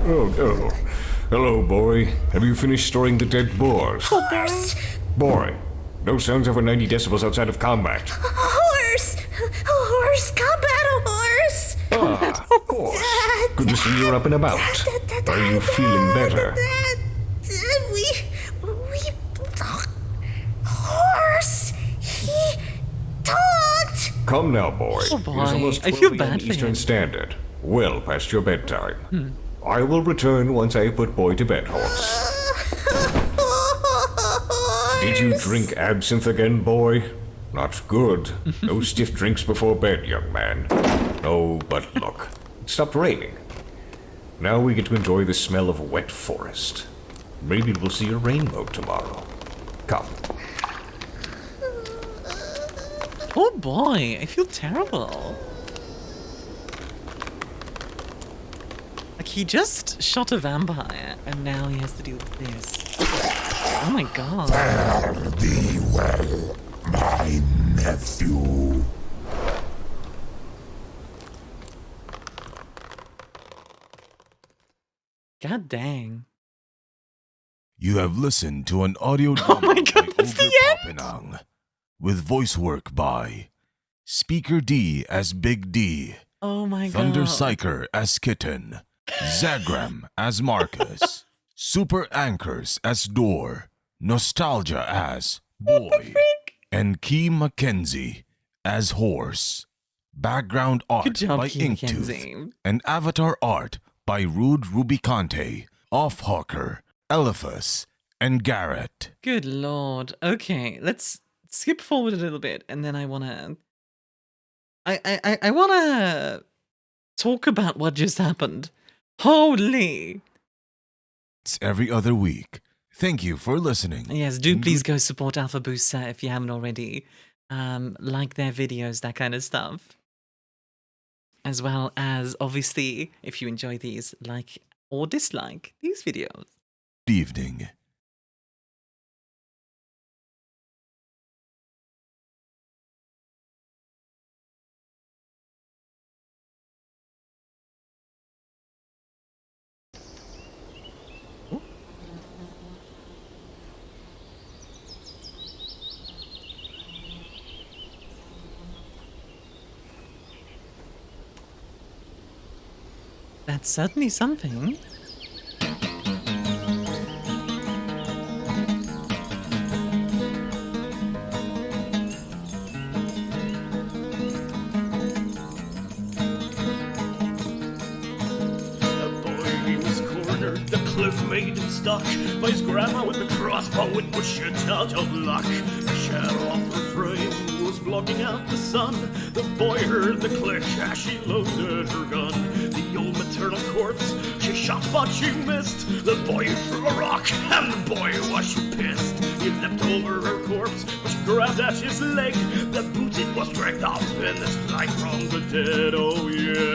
Oh, no. Hello, boy. Have you finished storing the dead boars? Horse. Boy, No sounds over 90 decibels outside of combat. Horse! Horse! Combat horse! Ah, of course. Good to see you're up and about. Are you feeling better? Horse! He talked! Come now, boy. Oh, boy. It is almost I feel 12 bad a.m. for Eastern him. Standard. Well past your bedtime. I will return once I put boy to bed, horse. Did you drink absinthe again, boy? Not good. No stiff drinks before bed, young man. Oh, but look. It stopped raining. Now we get to enjoy the smell of wet forest. Maybe we'll see a rainbow tomorrow. Come. Oh boy, I feel terrible. Like, he just shot a vampire, and now he has to deal with this. Oh my god. Fare thee well, my nephew. God dang. You have listened to an audio Oh my drama god, by that's the Ogre end! Papenang, with voice work by Speaker D as Big D, Oh my god. Thunder Psyker as Kitten, Zagram as Marcus, Super Anchors as Door, Nostalgia as Boy, and Key Mackenzie as Horse. Background art Good job, by Key Inktooth, Mackenzie. and avatar art by Rude Rubicante, Offhawker, Eliphas, and Garrett. Good lord. Okay, let's skip forward a little bit, and then I wanna... I wanna talk about what just happened. Holy! It's every other week. Thank you for listening. Yes, do And please go support Alpha Booster if you haven't already. Like their videos, that kind of stuff. As well as, obviously, if you enjoy these, like or dislike these videos. Good evening. That's certainly something. He was cornered, the cliff made him stuck by his grandma with the crossbow with was shit out of luck. A shadow off her frame was blocking out the sun. The boy heard the click as she loaded her gun. The old maternal corpse, she shot but she missed. The boy threw a rock and the boy was pissed. He leapt over her corpse, but she grabbed at his leg. The boot it was dragged up in this flight from the dead. Oh yeah.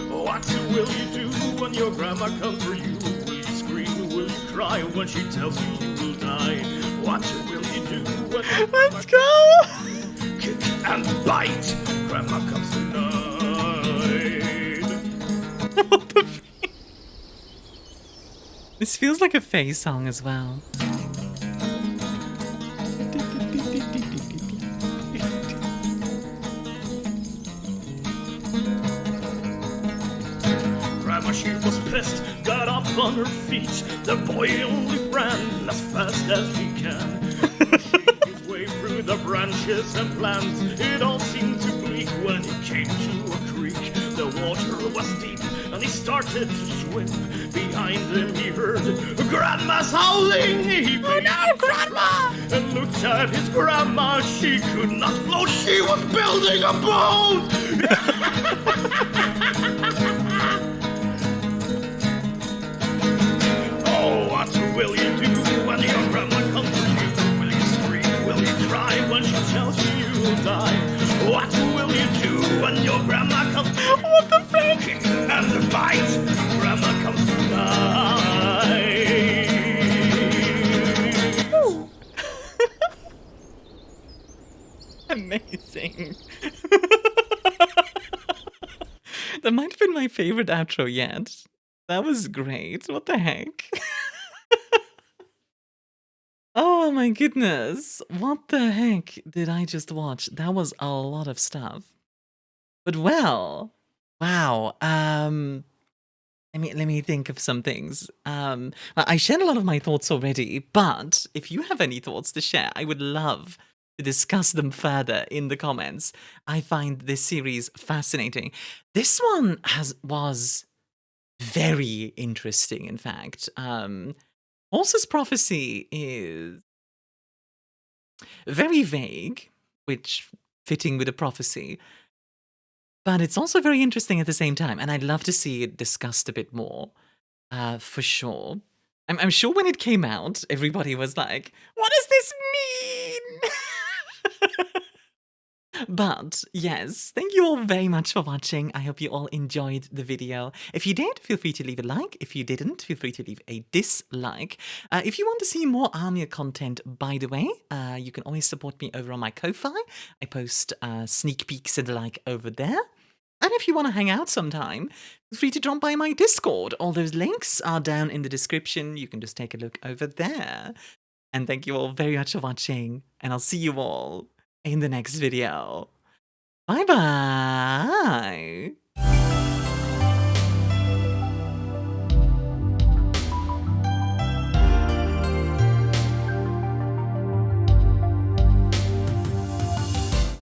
What will you do when your grandma comes for you? Will you scream? Will you cry when she tells you you will die? What will you do when your Let's go! kick and bite? Grandma comes tonight. What the f- This feels like a Faye song as well. Grandma, she was pissed, got up on her feet. The boy only ran as fast as he can. Pushing his way through the branches and plants. It all seemed to bleak when he came to a creek. The water was deep and he started to swim. Behind him he heard Grandma's howling. He begged Grandma! And looked at his grandma. She could not float. She was building a boat! Oh, what will you do when your grandma comes for you? Will you scream? Will you cry when she tells you you'll die? What will you do when your grandma comes for you? What the frick? And the bite, grandma comes to die. Amazing. That might have been my favorite outro yet. That was great. What the heck? Oh my goodness. What the heck did I just watch? That was a lot of stuff. But well, wow. Let me think of some things. Well, I shared a lot of my thoughts already, but if you have any thoughts to share, I would love to discuss them further in the comments. I find this series fascinating. This one was very interesting, in fact. Horse's prophecy is very vague, which fitting with a prophecy, but it's also very interesting at the same time, and I'd love to see it discussed a bit more, for sure. I'm sure when it came out, everybody was like, "What does this mean?" But yes, thank you all very much for watching. I hope you all enjoyed the video. If you did, feel free to leave a like. If you didn't, feel free to leave a dislike. If you want to see more Armia content, by the way, you can always support me over on my Ko-Fi. I post sneak peeks and the like over there. And if you want to hang out sometime, feel free to drop by my Discord. All those links are down in the description. You can just take a look over there. And thank you all very much for watching, and I'll see you all in the next video. Bye-bye!